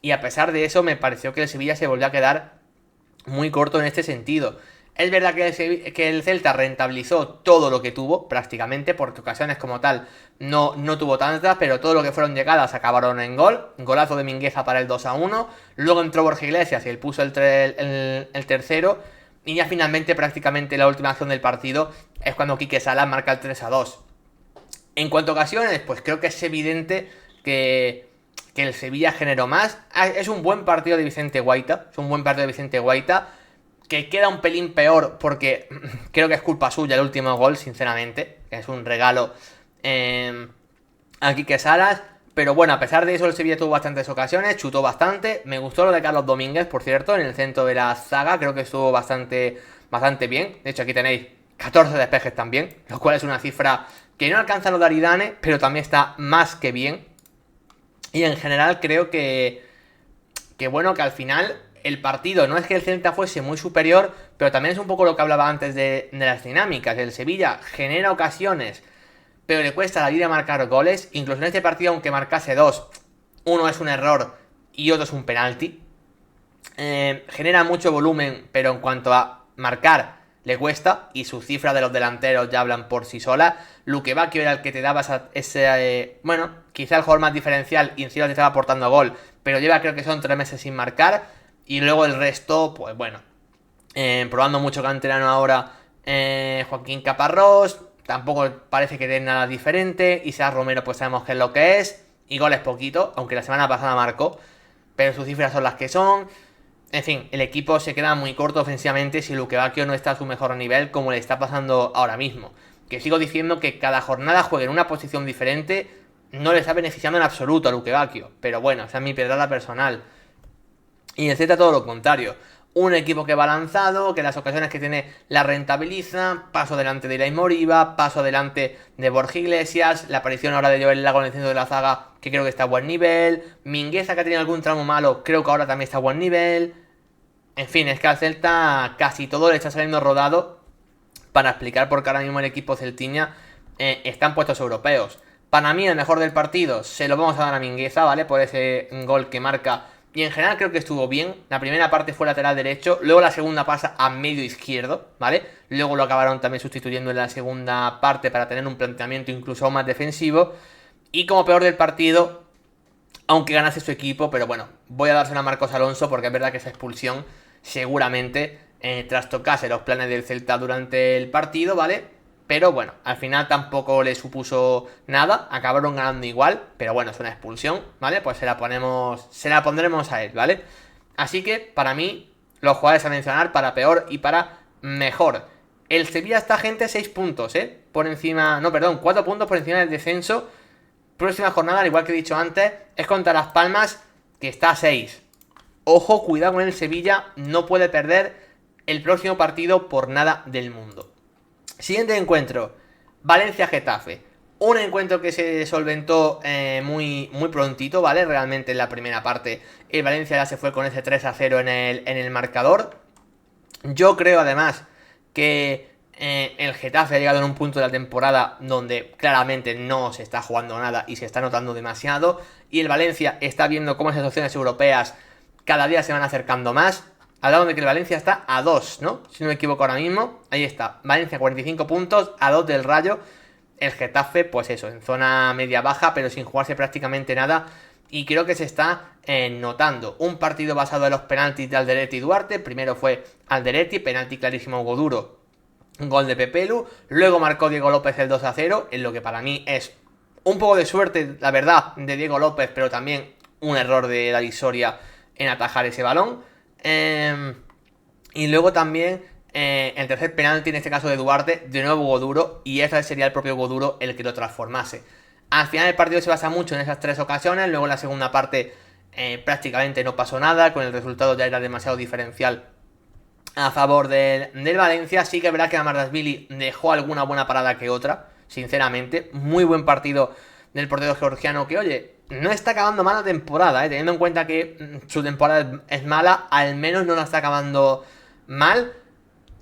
Y a pesar de eso me pareció que el Sevilla se volvió a quedar muy corto en este sentido. Es verdad que el Celta rentabilizó todo lo que tuvo, prácticamente, porque ocasiones como tal no tuvo tantas, pero todo lo que fueron llegadas acabaron en gol. Golazo de Mingueza para el 2-1. Luego entró Borja Iglesias y él puso el tercero. Y ya finalmente, prácticamente la última acción del partido es cuando Quique Salas marca el 3-2. En cuanto a ocasiones, pues creo que es evidente que el Sevilla generó más. Es un buen partido de Vicente Guaita. Que queda un pelín peor porque creo que es culpa suya el último gol, sinceramente. Que es un regalo a Quique Salas. Pero bueno, a pesar de eso el Sevilla tuvo bastantes ocasiones, chutó bastante. Me gustó lo de Carlos Domínguez, por cierto, en el centro de la zaga. Creo que estuvo bastante bien. De hecho, aquí tenéis 14 despejes también, lo cual es una cifra que no alcanza lo de Aridane, pero también está más que bien. Y en general creo que bueno, que al final el partido no es que el Celta fuese muy superior, pero también es un poco lo que hablaba antes de las dinámicas. El Sevilla genera ocasiones, pero le cuesta la vida marcar goles. Incluso en este partido, aunque marcase dos, uno es un error y otro es un penalti. Genera mucho volumen, pero en cuanto a marcar le cuesta, y sus cifras de los delanteros ya hablan por sí solas. Luque Bacchio era el que te daba ese bueno, quizá el jugador más diferencial y encima te estaba aportando gol, pero lleva creo que son 3 meses sin marcar. Y luego el resto, pues bueno, probando mucho canterano ahora, Joaquín Caparrós, tampoco parece que dé nada diferente. Isaac Romero pues sabemos qué es lo que es, y goles poquito, aunque la semana pasada marcó, pero sus cifras son las que son. En fin, el equipo se queda muy corto ofensivamente si Luque Bacchio no está a su mejor nivel, como le está pasando ahora mismo. Que sigo diciendo que cada jornada juegue en una posición diferente, no le está beneficiando en absoluto a Luque Bacchio, pero bueno, esa es mi pedrada personal. Y el Z todo lo contrario. Un equipo que va lanzado, que las ocasiones que tiene las rentabiliza. Paso delante de Ilaim Moriba, paso delante de Borja Iglesias. La aparición ahora de Joel Lago en el centro de la zaga, que creo que está a buen nivel. Mingueza, que ha tenido algún tramo malo, creo que ahora también está a buen nivel. En fin, es que al Celta casi todo le está saliendo rodado para explicar por qué ahora mismo el equipo celtiña está en puestos europeos. Para mí el mejor del partido se lo vamos a dar a Mingueza, ¿vale? Por ese gol que marca. Y en general creo que estuvo bien. La primera parte fue lateral derecho, luego la segunda pasa a medio izquierdo, ¿vale? Luego lo acabaron también sustituyendo en la segunda parte para tener un planteamiento incluso más defensivo. Y como peor del partido, aunque ganase su equipo, pero bueno, voy a dársela a Marcos Alonso porque es verdad que esa expulsión seguramente trastocase los planes del Celta durante el partido, ¿vale? Pero bueno, al final tampoco le supuso nada, acabaron ganando igual, pero bueno, es una expulsión, ¿vale? Pues se la pondremos a él, ¿vale? Así que, para mí, los jugadores a mencionar para peor y para mejor. El Sevilla está, gente, 6 puntos, por encima, no, perdón, 4 puntos por encima del descenso. Próxima jornada, al igual que he dicho antes, es contra Las Palmas, que está a 6. Ojo, cuidado con el Sevilla, no puede perder el próximo partido por nada del mundo. Siguiente encuentro, Valencia-Getafe. Un encuentro que se solventó muy prontito, ¿vale? Realmente en la primera parte el Valencia ya se fue con ese 3-0 en el marcador. Yo creo además que el Getafe ha llegado en un punto de la temporada donde claramente no se está jugando nada y se está notando demasiado. Y el Valencia está viendo cómo esas opciones europeas cada día se van acercando más. Hablamos de que el Valencia está a 2, ¿no? Si no me equivoco ahora mismo. Ahí está. Valencia 45 puntos, a 2 del Rayo. El Getafe, pues eso, en zona media-baja, pero sin jugarse prácticamente nada. Y creo que se está notando. Un partido basado en los penaltis de Alderete y Duarte. Primero fue Alderete, penalti clarísimo Hugo Duro, gol de Pepelu. Luego marcó Diego López el 2-0, en lo que para mí es un poco de suerte, la verdad, de Diego López, pero también un error de David Soria en atajar ese balón. Y luego también el tercer penalti, en este caso de Duarte, de nuevo Hugo Duro, y esta vez sería el propio Hugo Duro el que lo transformase. Al final el partido se basa mucho en esas 3 ocasiones. Luego en la segunda parte prácticamente no pasó nada, con el resultado ya era demasiado diferencial a favor del Valencia. Sí que es verdad que Amardashvili dejó alguna buena parada que otra, sinceramente. Muy buen partido del portero georgiano que, oye, no está acabando mala temporada, teniendo en cuenta que su temporada es mala, al menos no la está acabando mal.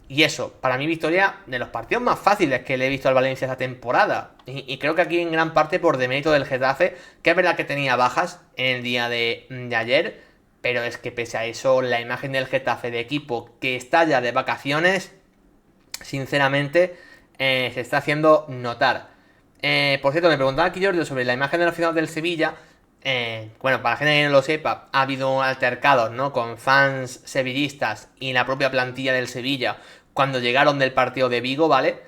Y eso, para mí victoria de los partidos más fáciles que le he visto al Valencia esta temporada. Y creo que aquí en gran parte por demérito del Getafe, que es verdad que tenía bajas en el día de ayer, pero es que pese a eso, la imagen del Getafe de equipo que está ya de vacaciones, sinceramente, se está haciendo notar. Por cierto, me preguntaba aquí Giorgio sobre la imagen de los aficionados del Sevilla. Bueno, para la gente que no lo sepa, ha habido altercados, ¿no?, con fans sevillistas y la propia plantilla del Sevilla cuando llegaron del partido de Vigo, ¿vale?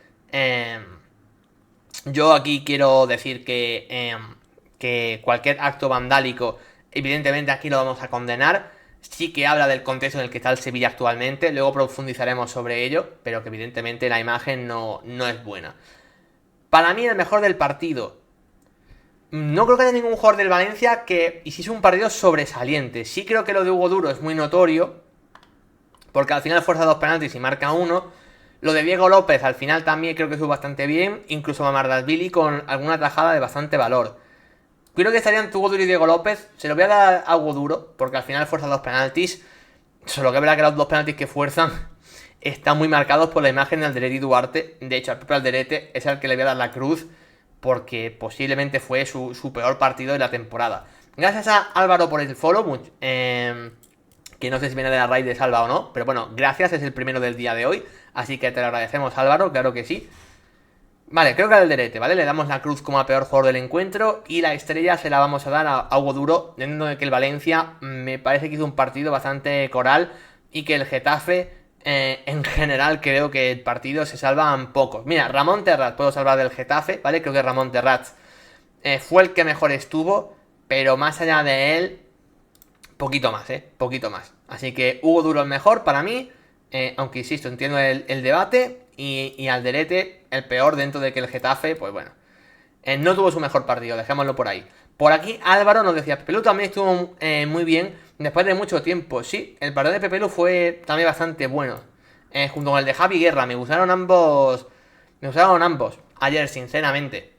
Yo aquí quiero decir que cualquier acto vandálico, evidentemente aquí lo vamos a condenar. Sí que habla del contexto en el que está el Sevilla actualmente, luego profundizaremos sobre ello, pero que evidentemente la imagen no es buena. Para mí el mejor del partido. No creo que haya ningún jugador del Valencia que hiciese un partido sobresaliente. Sí creo que lo de Hugo Duro es muy notorio, porque al final fuerza 2 penaltis y marca 1. Lo de Diego López al final también creo que estuvo bastante bien, incluso Amardashvili con alguna tajada de bastante valor. Creo que estarían Hugo Duro y Diego López. Se lo voy a dar a Hugo Duro, porque al final fuerza 2 penaltis. Solo que es verdad que los 2 penaltis que fuerzan están muy marcados por la imagen de Alderete y Duarte. De hecho, al propio Alderete es al que le voy a dar la cruz, porque posiblemente fue su peor partido de la temporada. Gracias a Álvaro por el follow, que no sé si viene de la raíz de Salva o no, pero bueno, gracias, es el primero del día de hoy, así que te lo agradecemos, Álvaro, claro que sí. Vale, creo que al Alderete, ¿vale? Le damos la cruz como a peor jugador del encuentro y la estrella se la vamos a dar a Hugo Duro, teniendo de que el Valencia me parece que hizo un partido bastante coral y que el Getafe, en general, creo que el partido se salvan pocos. Mira, Ramón Terrat puedo salvar del Getafe, ¿vale? Creo que Ramón Terrat fue el que mejor estuvo, pero más allá de él, poquito más, poquito más. Así que Hugo Duro el mejor para mí, aunque insisto, entiendo el debate. Y Alderete el peor, dentro de que el Getafe, pues bueno, no tuvo su mejor partido, dejémoslo por ahí. Por aquí Álvaro nos decía, Pepelu también estuvo muy bien después de mucho tiempo. Sí, el partido de Pepelu fue también bastante bueno, junto con el de Javi Guerra. Me gustaron ambos ayer, sinceramente.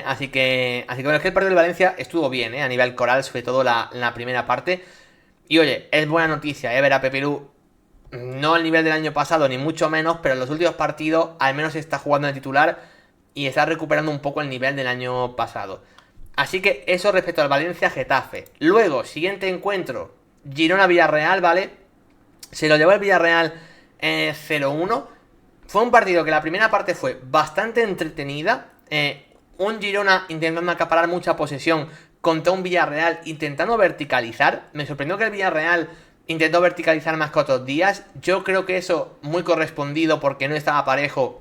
Así que bueno, es que el partido del Valencia estuvo bien, a nivel coral, sobre todo la primera parte. Y oye, es buena noticia, ver a Pepelu no al nivel del año pasado, ni mucho menos, pero en los últimos partidos al menos está jugando de titular y está recuperando un poco el nivel del año pasado. Así que eso respecto al Valencia-Getafe. Luego, siguiente encuentro, Girona-Villarreal, ¿vale? Se lo llevó el Villarreal 0-1. Fue un partido que la primera parte fue bastante entretenida. Un Girona intentando acaparar mucha posesión contra un Villarreal intentando verticalizar. Me sorprendió que el Villarreal intentó verticalizar más que otros días. Yo creo que eso muy correspondido porque no estaba parejo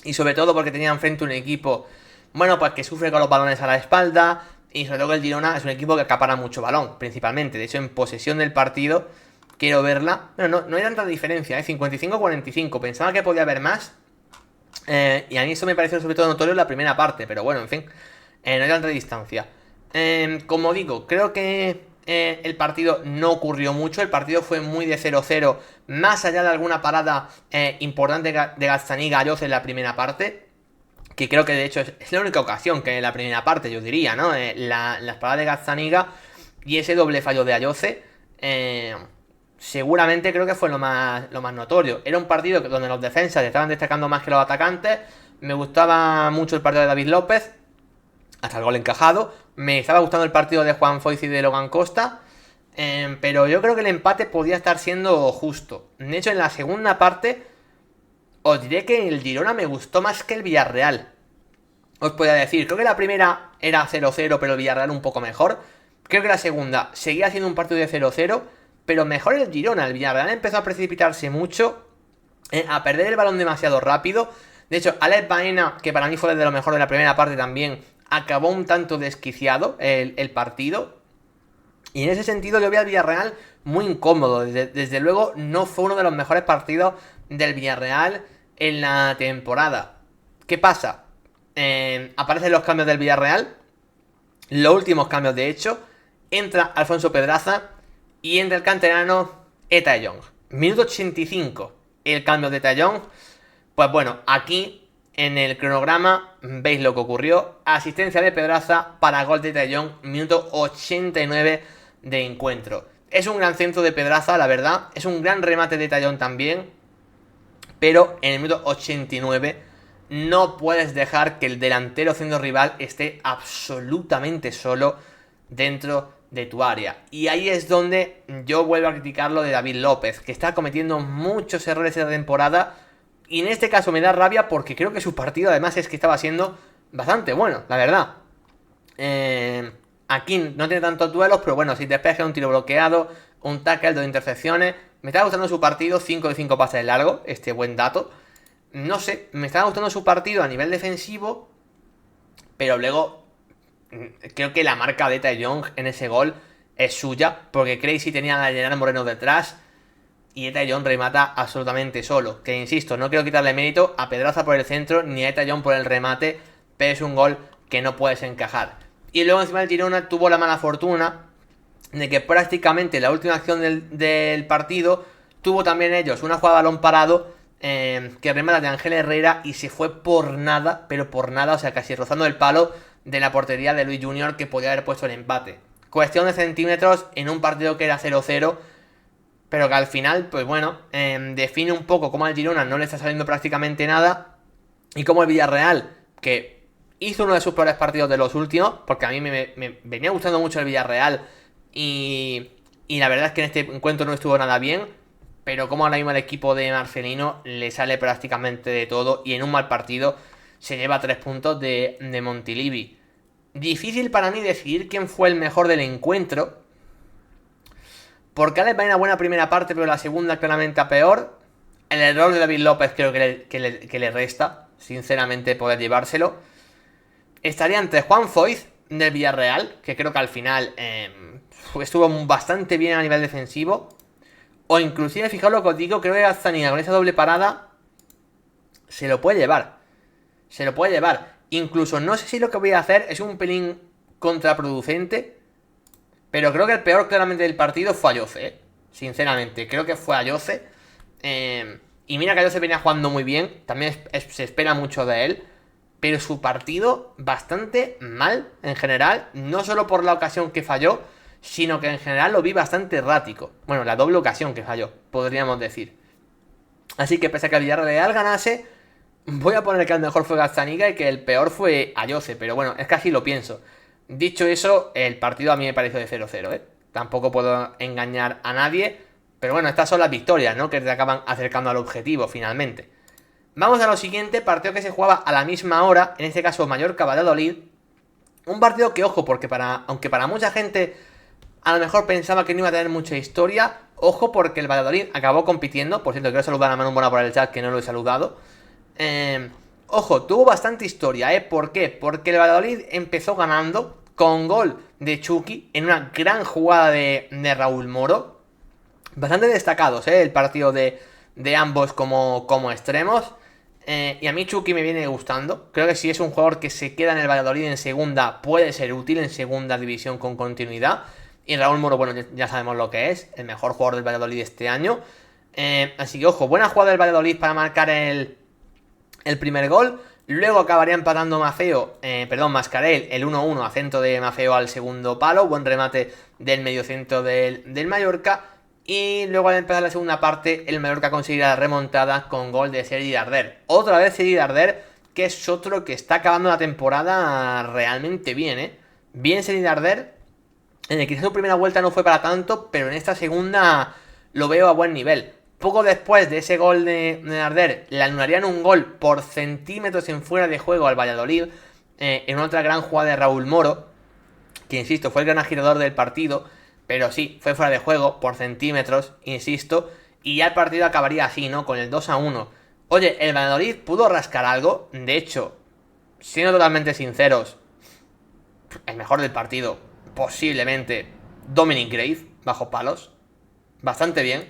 y sobre todo porque tenía enfrente un equipo, bueno, pues que sufre con los balones a la espalda, y sobre todo que el Girona es un equipo que acapara mucho balón, principalmente. De hecho, en posesión del partido, quiero verla. Bueno, no hay tanta diferencia, 55-45. Pensaba que podía haber más. Y a mí eso me pareció sobre todo notorio en la primera parte, pero bueno, en fin, no hay tanta distancia. Como digo, creo que el partido no ocurrió mucho. El partido fue muy de 0-0, más allá de alguna parada importante de Gazzaniga a Ayoce en la primera parte, que creo que de hecho es la única ocasión que en la primera parte, yo diría, ¿no? Las paradas de Gazzaniga y ese doble fallo de Ayoce, seguramente creo que fue lo más notorio. Era un partido donde los defensas estaban destacando más que los atacantes. Me gustaba mucho el partido de David López, hasta el gol encajado. Me estaba gustando el partido de Juan Foyth y de Logan Costa, pero yo creo que el empate podía estar siendo justo. De hecho, en la segunda parte os diré que el Girona me gustó más que el Villarreal. Os podría decir, creo que la primera era 0-0, pero el Villarreal un poco mejor. Creo que la segunda seguía siendo un partido de 0-0, pero mejor el Girona. El Villarreal empezó a precipitarse mucho, a perder el balón demasiado rápido. De hecho, Alex Baena, que para mí fue de lo mejor de la primera parte también, acabó un tanto desquiciado el partido. Y en ese sentido yo vi al Villarreal muy incómodo. Desde luego no fue uno de los mejores partidos del Villarreal en la temporada. ¿Qué pasa? Aparecen los cambios del Villarreal, los últimos cambios de hecho, entra Alfonso Pedraza y entra el canterano Eta Young. Minuto 85, el cambio de Eta Young. Pues bueno, aquí en el cronograma veis lo que ocurrió. Asistencia de Pedraza para gol de Eta Young, minuto 89 de encuentro. Es un gran centro de Pedraza, la verdad. Es un gran remate de Eta Young también. Pero en el minuto 89 no puedes dejar que el delantero centro rival esté absolutamente solo dentro de tu área. Y ahí es donde yo vuelvo a criticar lo de David López, que está cometiendo muchos errores esta temporada. Y en este caso me da rabia porque creo que su partido además es que estaba siendo bastante bueno, la verdad. Aquí no tiene tantos duelos, pero bueno, si despeja un tiro bloqueado, un tackle, 2 intercepciones. Me está gustando su partido, 5 de 5 pases largos, este buen dato. No sé, me está gustando su partido a nivel defensivo, pero luego creo que la marca de Eta Young en ese gol es suya, porque Crazy tenía a Gerard Moreno detrás y Eta Young remata absolutamente solo. Que insisto, no quiero quitarle mérito a Pedraza por el centro ni a Eta Young por el remate, pero es un gol que no puedes encajar. Y luego encima el Girona tuvo la mala fortuna de que prácticamente la última acción del partido tuvo también ellos una jugada de balón parado que remata de Ángel Herrera y se fue por nada, pero por nada, o sea, casi rozando el palo de la portería de Luis Junior, que podía haber puesto el empate. Cuestión de centímetros en un partido que era 0-0, pero que al final, pues bueno, define un poco cómo al Girona no le está saliendo prácticamente nada y cómo el Villarreal, que hizo uno de sus peores partidos de los últimos, porque a mí me venía gustando mucho el Villarreal y la verdad es que en este encuentro no estuvo nada bien. Pero como ahora mismo el equipo de Marcelino le sale prácticamente de todo y en un mal partido se lleva 3 puntos de Montilivi. Difícil para mí decidir quién fue el mejor del encuentro, porque Alex va en una buena primera parte, pero la segunda claramente a peor. El error de David López creo que le resta, sinceramente, poder llevárselo. Estaría entre Juan Foyth del Villarreal, que creo que al final estuvo bastante bien a nivel defensivo. O inclusive, fijaos lo que os digo, creo que Gazzaniga con esa doble parada se lo puede llevar. Se lo puede llevar. Incluso no sé si lo que voy a hacer es un pelín contraproducente, pero creo que el peor claramente del partido fue Ayoce, sinceramente. Creo que fue Ayoce. Y mira que Ayoce venía jugando muy bien, también se espera mucho de él. Pero su partido bastante mal en general, no solo por la ocasión que falló, sino que en general lo vi bastante errático. Bueno, la doble ocasión que falló, podríamos decir. Así que pese a que el Villarreal ganase, voy a poner que el mejor fue Gazzaniga y que el peor fue Ayoce. Pero bueno, es que así lo pienso. Dicho eso, el partido a mí me pareció de 0-0, ¿eh? Tampoco puedo engañar a nadie. Pero bueno, estas son las victorias, ¿no? Que te acaban acercando al objetivo finalmente. Vamos a lo siguiente, partido que se jugaba a la misma hora. En este caso Mallorca-Valladolid. Un partido que, ojo, porque aunque para mucha gente a lo mejor pensaba que no iba a tener mucha historia, ojo porque el Valladolid acabó compitiendo. Por cierto, quiero saludar a Manu Mora por el chat, que no lo he saludado. Ojo, tuvo bastante historia, ¿eh? ¿Por qué? Porque el Valladolid empezó ganando con gol de Chucky en una gran jugada de Raúl Moro. Bastante destacados, ¿eh? El partido de ambos como extremos. Y a mí Chucky me viene gustando. Creo que si es un jugador que se queda en el Valladolid en segunda, puede ser útil en segunda división con continuidad. Y Raúl Moro, bueno, ya sabemos lo que es, el mejor jugador del Valladolid este año. Así que ojo, buena jugada del Valladolid para marcar el primer gol. Luego acabaría empatando Mascarell, el 1-1 a centro de Mafeo al segundo palo. Buen remate del mediocentro del Mallorca. Y luego al empezar la segunda parte, el Mallorca conseguirá la remontada con gol de Sergi Darder. Otra vez Sergi Darder, que es otro que está acabando la temporada realmente bien, ¿eh? Bien Sergi Darder. Quizás su primera vuelta no fue para tanto, pero en esta segunda lo veo a buen nivel. Poco después de ese gol de Darder, le anularían un gol por centímetros en fuera de juego al Valladolid, en otra gran jugada de Raúl Moro, que insisto, fue el gran agitador del partido, pero sí, fue fuera de juego por centímetros, insisto, y ya el partido acabaría así, ¿no? Con el 2-1. Oye, el Valladolid pudo rascar algo, de hecho, siendo totalmente sinceros, el mejor del partido, posiblemente Dominic Grave, bajo palos. Bastante bien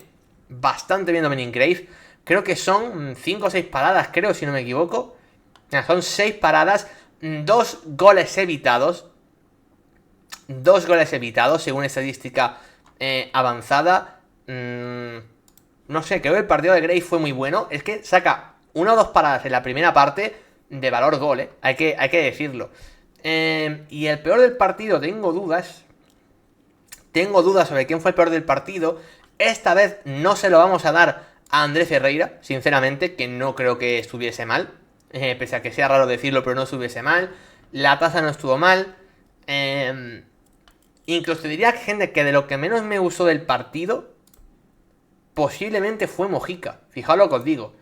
Dominic Grave. Creo que son 5 o 6 paradas, creo, si no me equivoco. Son 6 paradas, 2 goles evitados. 2 goles evitados, según estadística avanzada. No sé, creo que el partido de Gray fue muy bueno. Es que saca 1 o 2 paradas en la primera parte de valor gol, hay que decirlo. Y el peor del partido, tengo dudas. Tengo dudas sobre quién fue el peor del partido. Esta vez no se lo vamos a dar a Andrés Ferreira, sinceramente, que no creo que estuviese mal. Pese a que sea raro decirlo, pero no estuviese mal. La tasa no estuvo mal. Incluso te diría, gente, que de lo que menos me gustó del partido, posiblemente fue Mojica. Fijaos lo que os digo.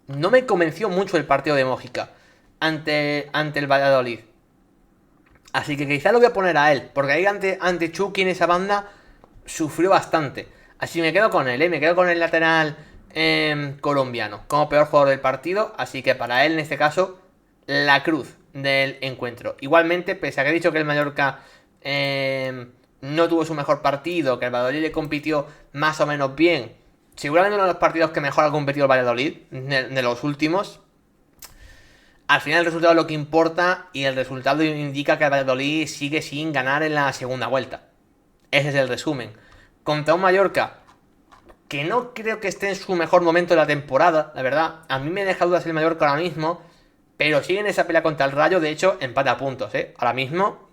No me convenció mucho el partido de Mojica ante el Valladolid. Así que quizá lo voy a poner a él, porque ahí ante Chucky en esa banda sufrió bastante. Así me quedo con él, me quedo con el lateral colombiano como peor jugador del partido. Así que para él, en este caso, la cruz del encuentro. Igualmente, pese a que he dicho que el Mallorca no tuvo su mejor partido, que el Valladolid le compitió más o menos bien, seguramente uno de los partidos que mejor ha competido el Valladolid, de los últimos. Al final el resultado es lo que importa, y el resultado indica que el Valladolid sigue sin ganar en la segunda vuelta. Ese es el resumen. Contra un Mallorca que no creo que esté en su mejor momento de la temporada, la verdad. A mí me deja dudas el Mallorca ahora mismo, pero sigue en esa pelea contra el Rayo. De hecho, empata a puntos, ahora mismo.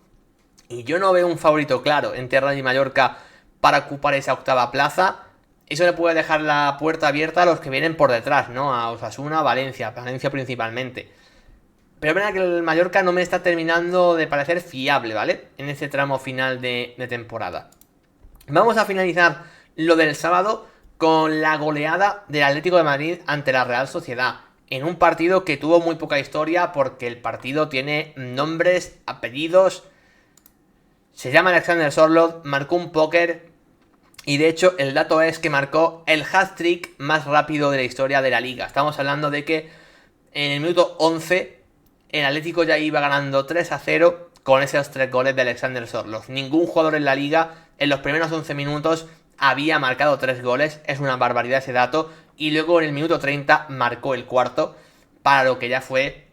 Y yo no veo un favorito claro entre Rayo y Mallorca para ocupar esa octava plaza. Eso le puede dejar la puerta abierta a los que vienen por detrás, ¿no? A Osasuna, Valencia principalmente. Pero es verdad que el Mallorca no me está terminando de parecer fiable, ¿vale? En ese tramo final de temporada. Vamos a finalizar lo del sábado con la goleada del Atlético de Madrid ante la Real Sociedad. En un partido que tuvo muy poca historia, porque el partido tiene nombres, apellidos. Se llama Alexander Sorloth, marcó un póker. Y de hecho el dato es que marcó el hat-trick más rápido de la historia de la liga. Estamos hablando de que en el minuto 11... el Atlético ya iba ganando 3-0 con esos 3 goles de Alexander Sorloth. Ningún jugador en la liga en los primeros 11 minutos había marcado 3 goles. Es una barbaridad ese dato. Y luego en el minuto 30 marcó el cuarto, para lo que ya fue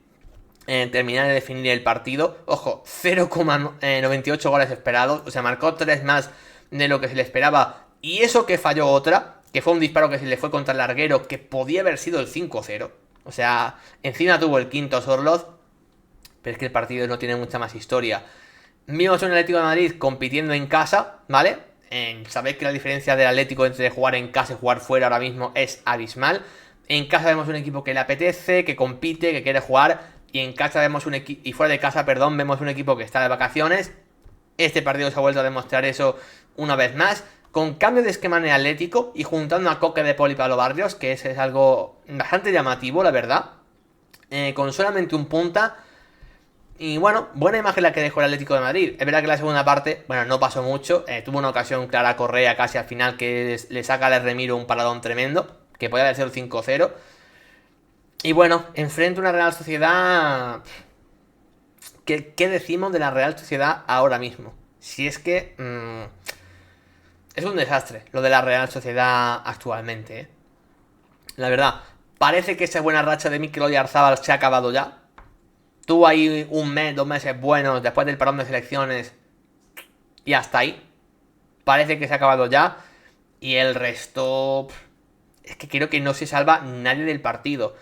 terminar de definir el partido. Ojo, 0,98 goles esperados. O sea, marcó 3 más de lo que se le esperaba. Y eso que falló otra, que fue un disparo que se le fue contra el larguero, que podía haber sido el 5-0. O sea, encima tuvo el quinto Sorloth. Pero es que el partido no tiene mucha más historia. Vimos un Atlético de Madrid compitiendo en casa, ¿vale? Sabéis que la diferencia del Atlético entre jugar en casa y jugar fuera ahora mismo es abismal. En casa vemos un equipo que le apetece, que compite, que quiere jugar. Y en casa vemos un equipo, y fuera de casa, perdón, vemos un equipo que está de vacaciones. Este partido se ha vuelto a demostrar eso una vez más. Con cambio de esquema en el Atlético y juntando a Coque, De Paul y Pablo Barrios, que es algo bastante llamativo, la verdad. Con solamente un punta. Y bueno, buena imagen la que dejó el Atlético de Madrid. Es verdad que la segunda parte, bueno, no pasó mucho. Tuvo una ocasión clara Correa casi al final, que le saca a Remiro un paradón tremendo, que podía haber sido el 5-0. Y bueno, enfrente a una Real Sociedad... ¿Qué decimos de la Real Sociedad ahora mismo? Si es que... es un desastre lo de la Real Sociedad actualmente, La verdad, parece que esa buena racha de Mikel Oyarzabal se ha acabado ya. Tuvo ahí un mes, 2 meses buenos después del parón de selecciones, y hasta ahí. Parece que se ha acabado ya. Y el resto... es que creo que no se salva nadie del partido.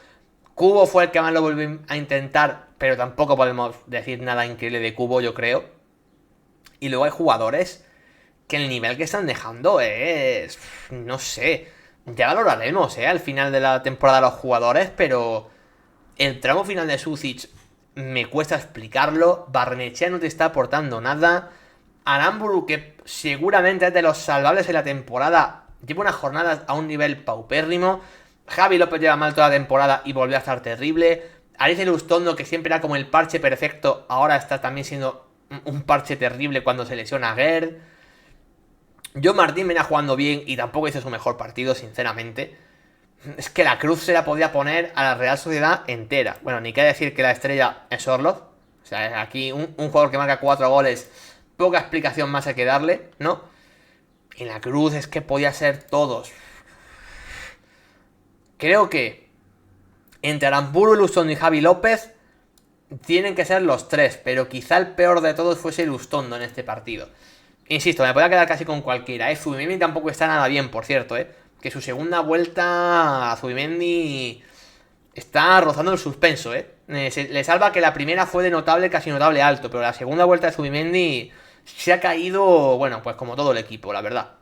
Cubo fue el que más lo volvió a intentar, pero tampoco podemos decir nada increíble de Cubo, yo creo. Y luego hay jugadores que el nivel que están dejando es... no sé. Ya valoraremos, al final de la temporada los jugadores, pero... el tramo final de Sucic me cuesta explicarlo. Barrenechea no te está aportando nada. Aramburu, que seguramente es de los salvables de la temporada, lleva unas jornadas a un nivel paupérrimo. Javi López lleva mal toda la temporada y volvió a estar terrible. Aritz Lustondo, que siempre era como el parche perfecto, ahora está también siendo un parche terrible cuando se lesiona a Gerd. John Martín venía jugando bien y tampoco hizo su mejor partido, sinceramente. Es que la cruz se la podía poner a la Real Sociedad entera. Bueno, ni qué decir que la estrella es Sorloth. O sea, aquí un jugador que marca 4 goles, poca explicación más hay que darle, ¿no? Y la cruz es que podía ser todos. Creo que entre Aramburu, Lustondo y Javi López tienen que ser los tres, pero quizá el peor de todos fuese Lustondo en este partido. Insisto, me podía quedar casi con cualquiera, Zubimendi tampoco está nada bien, por cierto, que su segunda vuelta a Zubimendi está rozando el suspenso, le salva que la primera fue de notable, casi notable alto, pero la segunda vuelta de Zubimendi se ha caído, bueno, pues como todo el equipo, la verdad.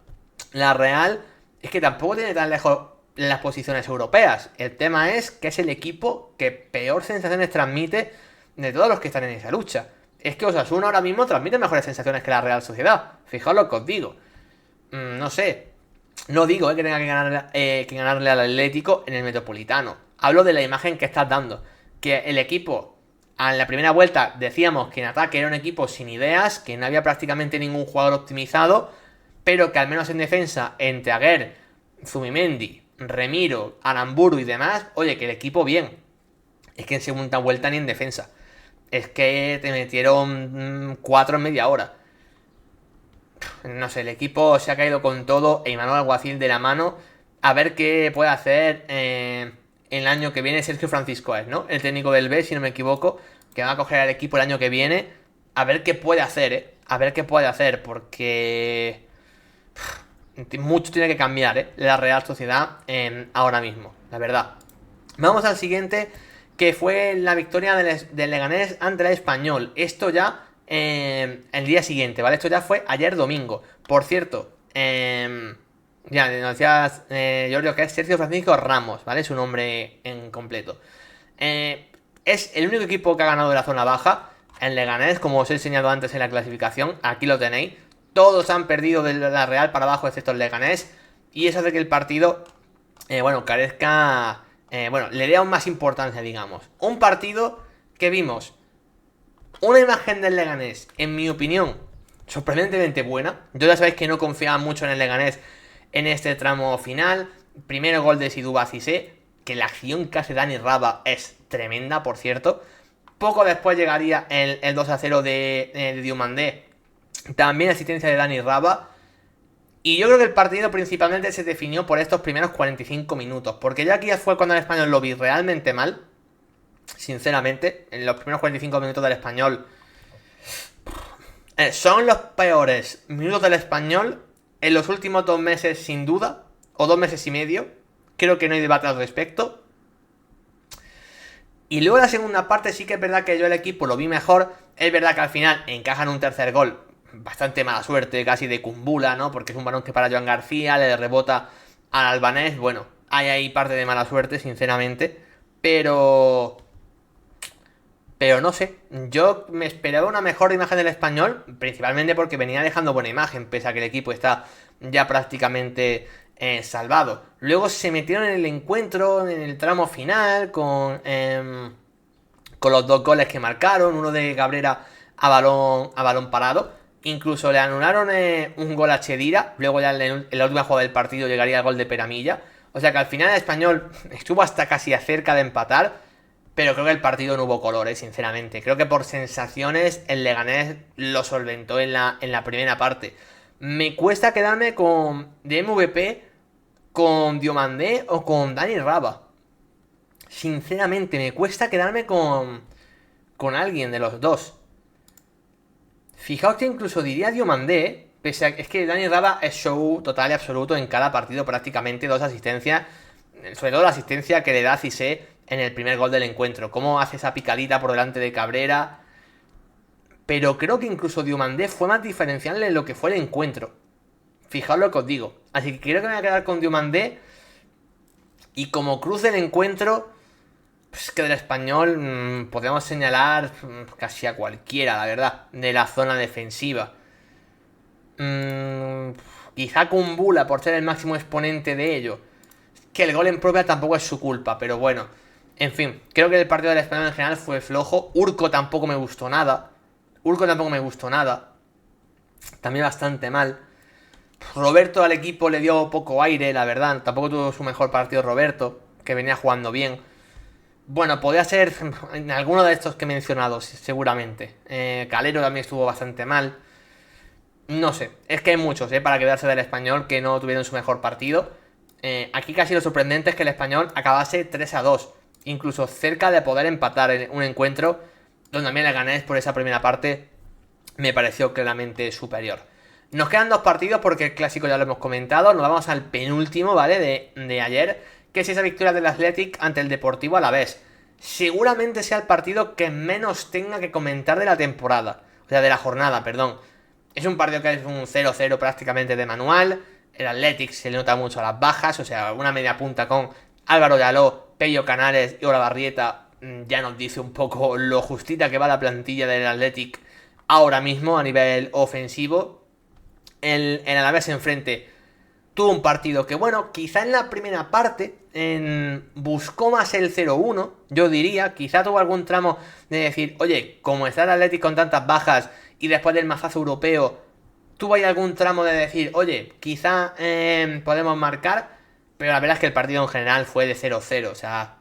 La Real es que tampoco tiene tan lejos las posiciones europeas. El tema es que es el equipo que peor sensaciones transmite de todos los que están en esa lucha. Es que Osasuna ahora mismo transmite mejores sensaciones que la Real Sociedad. Fijaos lo que os digo. No sé. No digo que tenga que ganarle al Atlético en el Metropolitano. Hablo de la imagen que estás dando. Que el equipo, en la primera vuelta, decíamos que en ataque era un equipo sin ideas, que no había prácticamente ningún jugador optimizado, pero que al menos en defensa, entre Aguer, Zubimendi, Remiro, Aramburu y demás, oye, que el equipo bien. Es que en segunda vuelta ni en defensa. Es que te metieron 4 en media hora. No sé, el equipo se ha caído con todo e Imanol Alguacil de la mano. A ver qué puede hacer el año que viene Sergio Francisco es, ¿no? El técnico del B, si no me equivoco, que va a coger al equipo el año que viene. A ver qué puede hacer, A ver qué puede hacer, porque mucho tiene que cambiar, la Real Sociedad ahora mismo, la verdad. Vamos al siguiente, que fue la victoria del Leganés ante el Español. Esto ya el día siguiente, ¿vale? Esto ya fue ayer domingo. Por cierto, ya nos decías, Giorgio, que es Sergio Francisco Ramos, ¿vale? Su nombre en completo. Es el único equipo que ha ganado de la zona baja. El Leganés, como os he enseñado antes en la clasificación, aquí lo tenéis. Todos han perdido de la Real para abajo, excepto el Leganés. Y eso hace que el partido, carezca... le dé aún más importancia, digamos. Un partido que vimos una imagen del Leganés, en mi opinión, sorprendentemente buena. Yo ya sabéis que no confiaba mucho en el Leganés en este tramo final. Primero gol de Sidou Cissé, que la acción que hace Dani Raba es tremenda, por cierto. Poco después llegaría el 2-0 de Diomandé. También asistencia de Dani Raba. Y yo creo que el partido principalmente se definió por estos primeros 45 minutos. Porque ya aquí fue cuando el Español lo vi realmente mal. Sinceramente, en los primeros 45 minutos del Español son los peores minutos del Español en los últimos 2 meses, sin duda. O 2 meses y medio. Creo que no hay debate al respecto. Y luego la segunda parte sí que es verdad que yo el equipo lo vi mejor. Es verdad que al final encajan un tercer gol. Bastante mala suerte, casi de Kumbula, ¿no? Porque es un balón que para Joan García, le rebota al albanés. Bueno, hay ahí parte de mala suerte, sinceramente. Pero no sé, yo me esperaba una mejor imagen del Español, principalmente porque venía dejando buena imagen, pese a que el equipo está ya prácticamente salvado. Luego se metieron en el encuentro, en el tramo final, con los 2 goles que marcaron, uno de Cabrera a balón parado. Incluso le anularon un gol a Chedira, luego ya en la última jugada del partido llegaría el gol de Peramilla. O sea que al final el Español estuvo hasta casi cerca de empatar. Pero creo que el partido no hubo colores, sinceramente. Creo que por sensaciones el Leganés lo solventó en la primera parte. Me cuesta quedarme de MVP con Diomandé o con Dani Raba. Sinceramente, me cuesta quedarme con alguien de los dos. Fijaos que incluso diría Diomandé, pese a es que Dani Raba es show total y absoluto en cada partido, prácticamente 2 asistencias. Sobre todo la asistencia que le da Cissé en el primer gol del encuentro. Cómo hace esa picadita por delante de Cabrera. Pero creo que incluso Diomandé fue más diferencial en lo que fue el encuentro. Fijaos lo que os digo. Así que creo que me voy a quedar con Diomandé. Y como cruz del encuentro, pues que del Español podemos señalar casi a cualquiera, la verdad, de la zona defensiva. Quizá Kumbula por ser el máximo exponente de ello. Que el gol en propia tampoco es su culpa, pero bueno. En fin, creo que el partido del Español en general fue flojo. Urco tampoco me gustó nada. También bastante mal. Roberto al equipo le dio poco aire, la verdad. Tampoco tuvo su mejor partido Roberto, que venía jugando bien. Bueno, podría ser en alguno de estos que he mencionado, seguramente. Calero también estuvo bastante mal. No sé, es que hay muchos, para quedarse del Español que no tuvieron su mejor partido. Aquí casi lo sorprendente es que el Español acabase 3-2. Incluso cerca de poder empatar en un encuentro donde a mí el Leganés por esa primera parte me pareció claramente superior. Nos quedan 2 partidos porque el clásico ya lo hemos comentado. Nos vamos al penúltimo, ¿vale? De ayer, que es esa victoria del Athletic ante el Deportivo Alavés. Seguramente sea el partido que menos tenga que comentar de la temporada. O sea, de la jornada, perdón. Es un partido que es un 0-0 prácticamente de manual. El Athletic se le nota mucho a las bajas. O sea, una media punta con Álvaro Llaló, Pello Canales y Olavarrieta ya nos dice un poco lo justita que va la plantilla del Athletic ahora mismo a nivel ofensivo. El Alavés enfrente tuvo un partido que, bueno, quizá en la primera parte buscó más el 0-1, yo diría. Quizá tuvo algún tramo de decir, oye, como está el Athletic con tantas bajas y después del mazazo europeo, tuvo ahí algún tramo de decir, oye, quizá podemos marcar. Pero la verdad es que el partido en general fue de 0-0, o sea,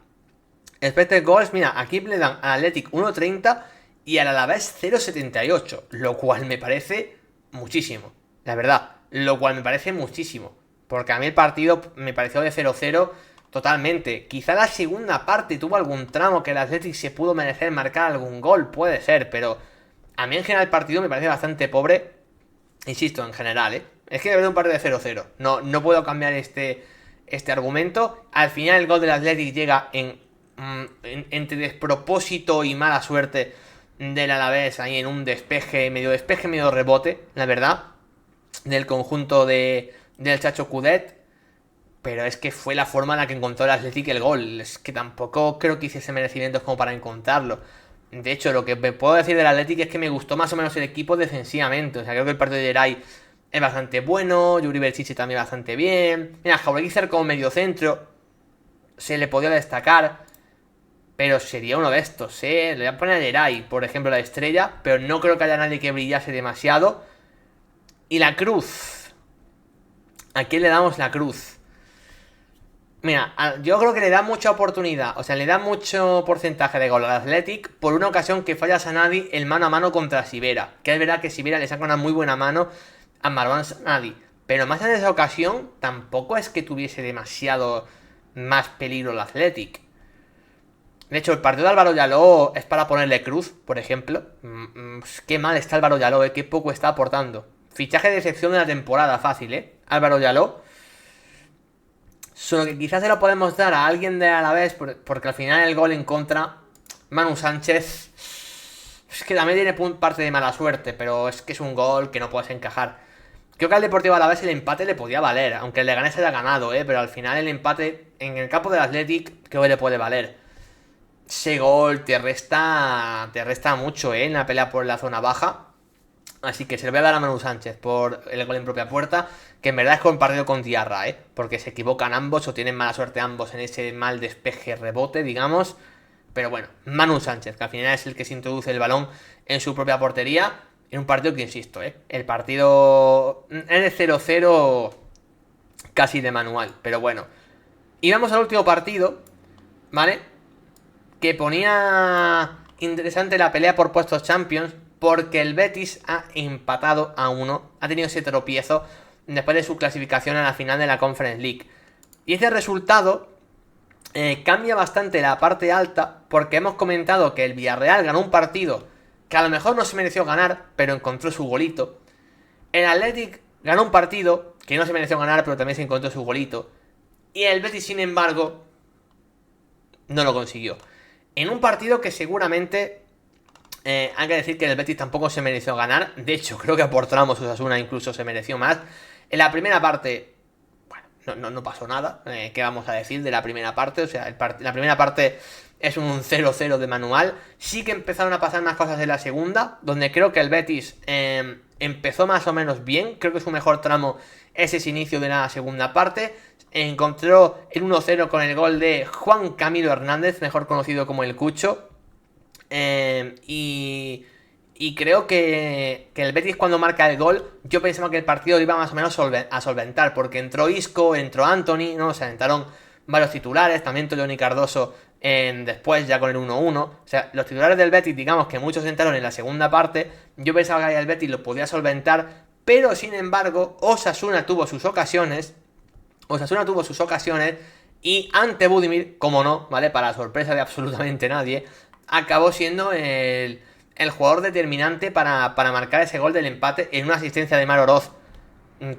expected goals, mira, aquí le dan al Athletic 1.30 y al Alavés 0.78, lo cual me parece muchísimo, la verdad, lo cual me parece muchísimo, porque a mí el partido me pareció de 0-0 totalmente. Quizá la segunda parte tuvo algún tramo que el Athletic se pudo merecer marcar algún gol, puede ser, pero a mí en general el partido me parece bastante pobre, insisto, en general, es que de verdad un partido de 0-0, no puedo cambiar este argumento. Al final el gol del Athletic llega entre despropósito y mala suerte del Alavés, ahí en un despeje, medio rebote, la verdad, del conjunto del Chacho Coudet. Pero es que fue la forma en la que encontró el Athletic el gol. Es que tampoco creo que hiciese merecimientos como para encontrarlo. De hecho, lo que me puedo decir del Athletic es que me gustó más o menos el equipo defensivamente. O sea, creo que el partido de Geray es bastante bueno, Yuri Berchiche también bastante bien. Mira, Jauregui como medio centro se le podía destacar, pero sería uno de estos, Le voy a poner a Geray, por ejemplo, la estrella, pero no creo que haya nadie que brillase demasiado. Y la cruz, ¿a quién le damos la cruz? Mira, yo creo que le da mucha oportunidad, o sea, le da mucho porcentaje de gol al Athletic por una ocasión que falla Sanadi el mano a mano contra Sivera. Que es verdad que Sivera le saca una muy buena mano a Marwan Sanadi, pero más en esa ocasión tampoco es que tuviese demasiado más peligro el Athletic. De hecho, el partido de Álvaro Llaló es para ponerle cruz, por ejemplo. Qué mal está Álvaro Llaló, qué poco está aportando. Fichaje de excepción de la temporada, fácil, Álvaro Llaló. Solo que quizás se lo podemos dar a alguien de Alavés, porque al final el gol en contra, Manu Sánchez, es que también tiene parte de mala suerte, pero es que es un gol que no puedes encajar. Creo que al Deportivo Alavés el empate le podía valer, aunque el Leganés haya ganado, pero al final el empate en el campo del Athletic creo que le puede valer. Ese gol te resta mucho, en la pelea por la zona baja. Así que se lo voy a dar a Manu Sánchez por el gol en propia puerta, que en verdad es compartido con Diarra, porque se equivocan ambos o tienen mala suerte ambos en ese mal despeje rebote, digamos. Pero bueno, Manu Sánchez, que al final es el que se introduce el balón en su propia portería, en un partido que, insisto, el partido en el 0-0 casi de manual, pero bueno. Y vamos al último partido, ¿vale? Que ponía interesante la pelea por puestos Champions, porque el Betis ha empatado a 1, ha tenido ese tropiezo después de su clasificación a la final de la Conference League. Y ese resultado cambia bastante la parte alta, porque hemos comentado que el Villarreal ganó un partido que a lo mejor no se mereció ganar, pero encontró su golito. El Athletic ganó un partido que no se mereció ganar, pero también se encontró su golito. Y el Betis, sin embargo, no lo consiguió. En un partido que seguramente hay que decir que el Betis tampoco se mereció ganar. De hecho, creo que por tramos Osasuna incluso se mereció más. En la primera parte, bueno, no pasó nada. ¿Qué vamos a decir de la primera parte? O sea, la primera parte es un 0-0 de manual. Sí que empezaron a pasar más cosas en la segunda, donde creo que el Betis empezó más o menos bien. Creo que su mejor tramo es ese inicio de la segunda parte. Encontró el 1-0 con el gol de Juan Camilo Hernández, mejor conocido como el Cucho. Y creo que el Betis, cuando marca el gol, yo pensaba que el partido iba más o menos a solventar, porque entró Isco, entró Anthony, ¿no? Se entraron varios titulares, también entró Johnny Cardoso después ya con el 1-1. O sea, los titulares del Betis, digamos que muchos entraron en la segunda parte. Yo pensaba que el Betis lo podía solventar, pero sin embargo Osasuna tuvo sus ocasiones y ante Budimir, como no, ¿vale? Para sorpresa de absolutamente nadie, acabó siendo el jugador determinante para marcar ese gol del empate en una asistencia de Aimar Oroz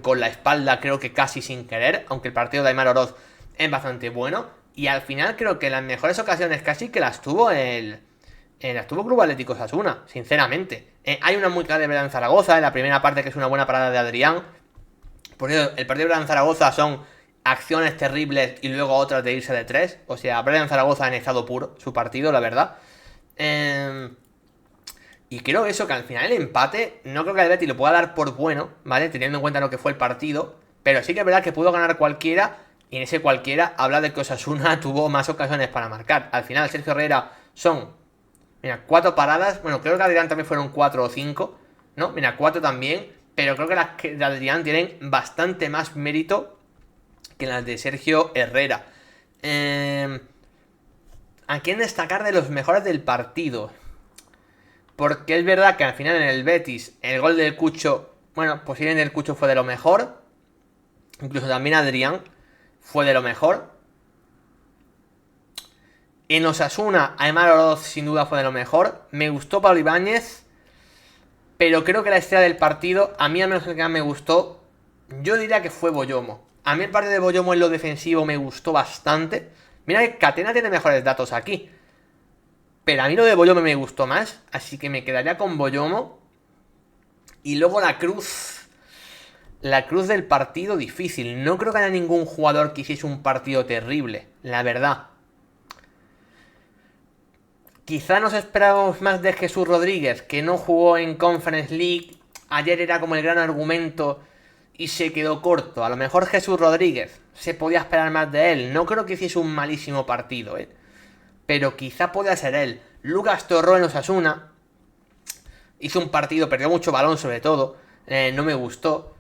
con la espalda, creo que casi sin querer, aunque el partido de Aimar Oroz es bastante bueno. Y al final creo que las mejores ocasiones casi que las tuvo las tuvo Club Atlético Osasuna, sinceramente. Hay una muy clara de Breogán Zaragoza en la primera parte, que es una buena parada de Adrián. Por eso, el partido de Breogán Zaragoza son acciones terribles y luego otras de irse de 3. O sea, Breogán Zaragoza en estado puro, su partido, la verdad. Y creo eso, que al final el empate, no creo que el Betis lo pueda dar por bueno, ¿vale? Teniendo en cuenta lo que fue el partido. Pero sí que es verdad que pudo ganar cualquiera. Y en ese cualquiera habla de que Osasuna tuvo más ocasiones para marcar. Al final, Sergio Herrera son, mira, 4 paradas. Bueno, creo que Adrián también fueron 4 o 5, ¿no? Mira, 4 también. Pero creo que las de Adrián tienen bastante más mérito que las de Sergio Herrera. ¿A quién destacar de los mejores del partido? Porque es verdad que al final en el Betis el gol del Cucho, bueno, posiblemente el Cucho fue de lo mejor. Incluso también Adrián fue de lo mejor. En Osasuna, Aimar Oroz sin duda fue de lo mejor. Me gustó Pablo Ibáñez, pero creo que la estrella del partido, a mí al menos el que más me gustó, yo diría que fue Boyomo. A mí el partido de Boyomo en lo defensivo me gustó bastante. Mira que Catena tiene mejores datos aquí, pero a mí lo de Boyomo me gustó más, así que me quedaría con Boyomo. Y luego la cruz del partido, difícil. No creo que haya ningún jugador que hiciese un partido terrible, la verdad. Quizá nos esperábamos más de Jesús Rodríguez, que no jugó en Conference League. Ayer era como el gran argumento y se quedó corto. A lo mejor Jesús Rodríguez se podía esperar más de él. No creo que hiciese un malísimo partido, pero quizá podía ser él. Lucas Torró en Osasuna hizo un partido, perdió mucho balón sobre todo. No me gustó.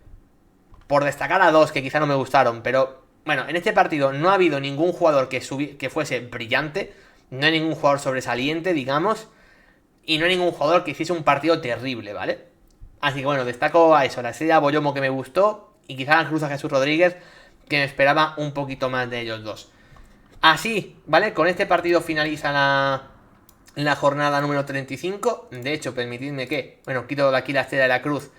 Por destacar a 2 que quizá no me gustaron, pero bueno, en este partido no ha habido ningún jugador que fuese brillante. No hay ningún jugador sobresaliente, digamos. Y no hay ningún jugador que hiciese un partido terrible, ¿vale? Así que bueno, destaco a eso, la estrella Boyomo que me gustó. Y quizá la cruz a Jesús Rodríguez, que me esperaba un poquito más de ellos dos. Así, ¿vale? Con este partido finaliza la jornada número 35. De hecho, permitidme que, bueno, quito de aquí la estrella de la cruz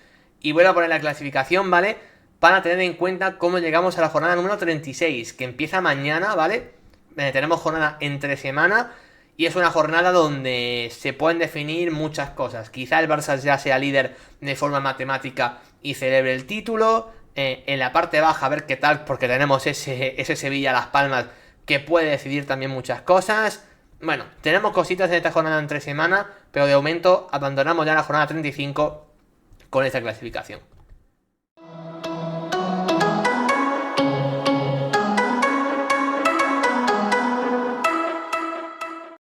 y vuelvo a poner la clasificación, ¿vale? Para tener en cuenta cómo llegamos a la jornada número 36, que empieza mañana, ¿vale? Tenemos jornada entre semana y es una jornada donde se pueden definir muchas cosas. Quizá el Barça ya sea líder de forma matemática y celebre el título. En la parte baja a ver qué tal, porque tenemos ese Sevilla-Las Palmas que puede decidir también muchas cosas. Bueno, tenemos cositas en esta jornada entre semana, pero de momento abandonamos ya la jornada 35 con esta clasificación.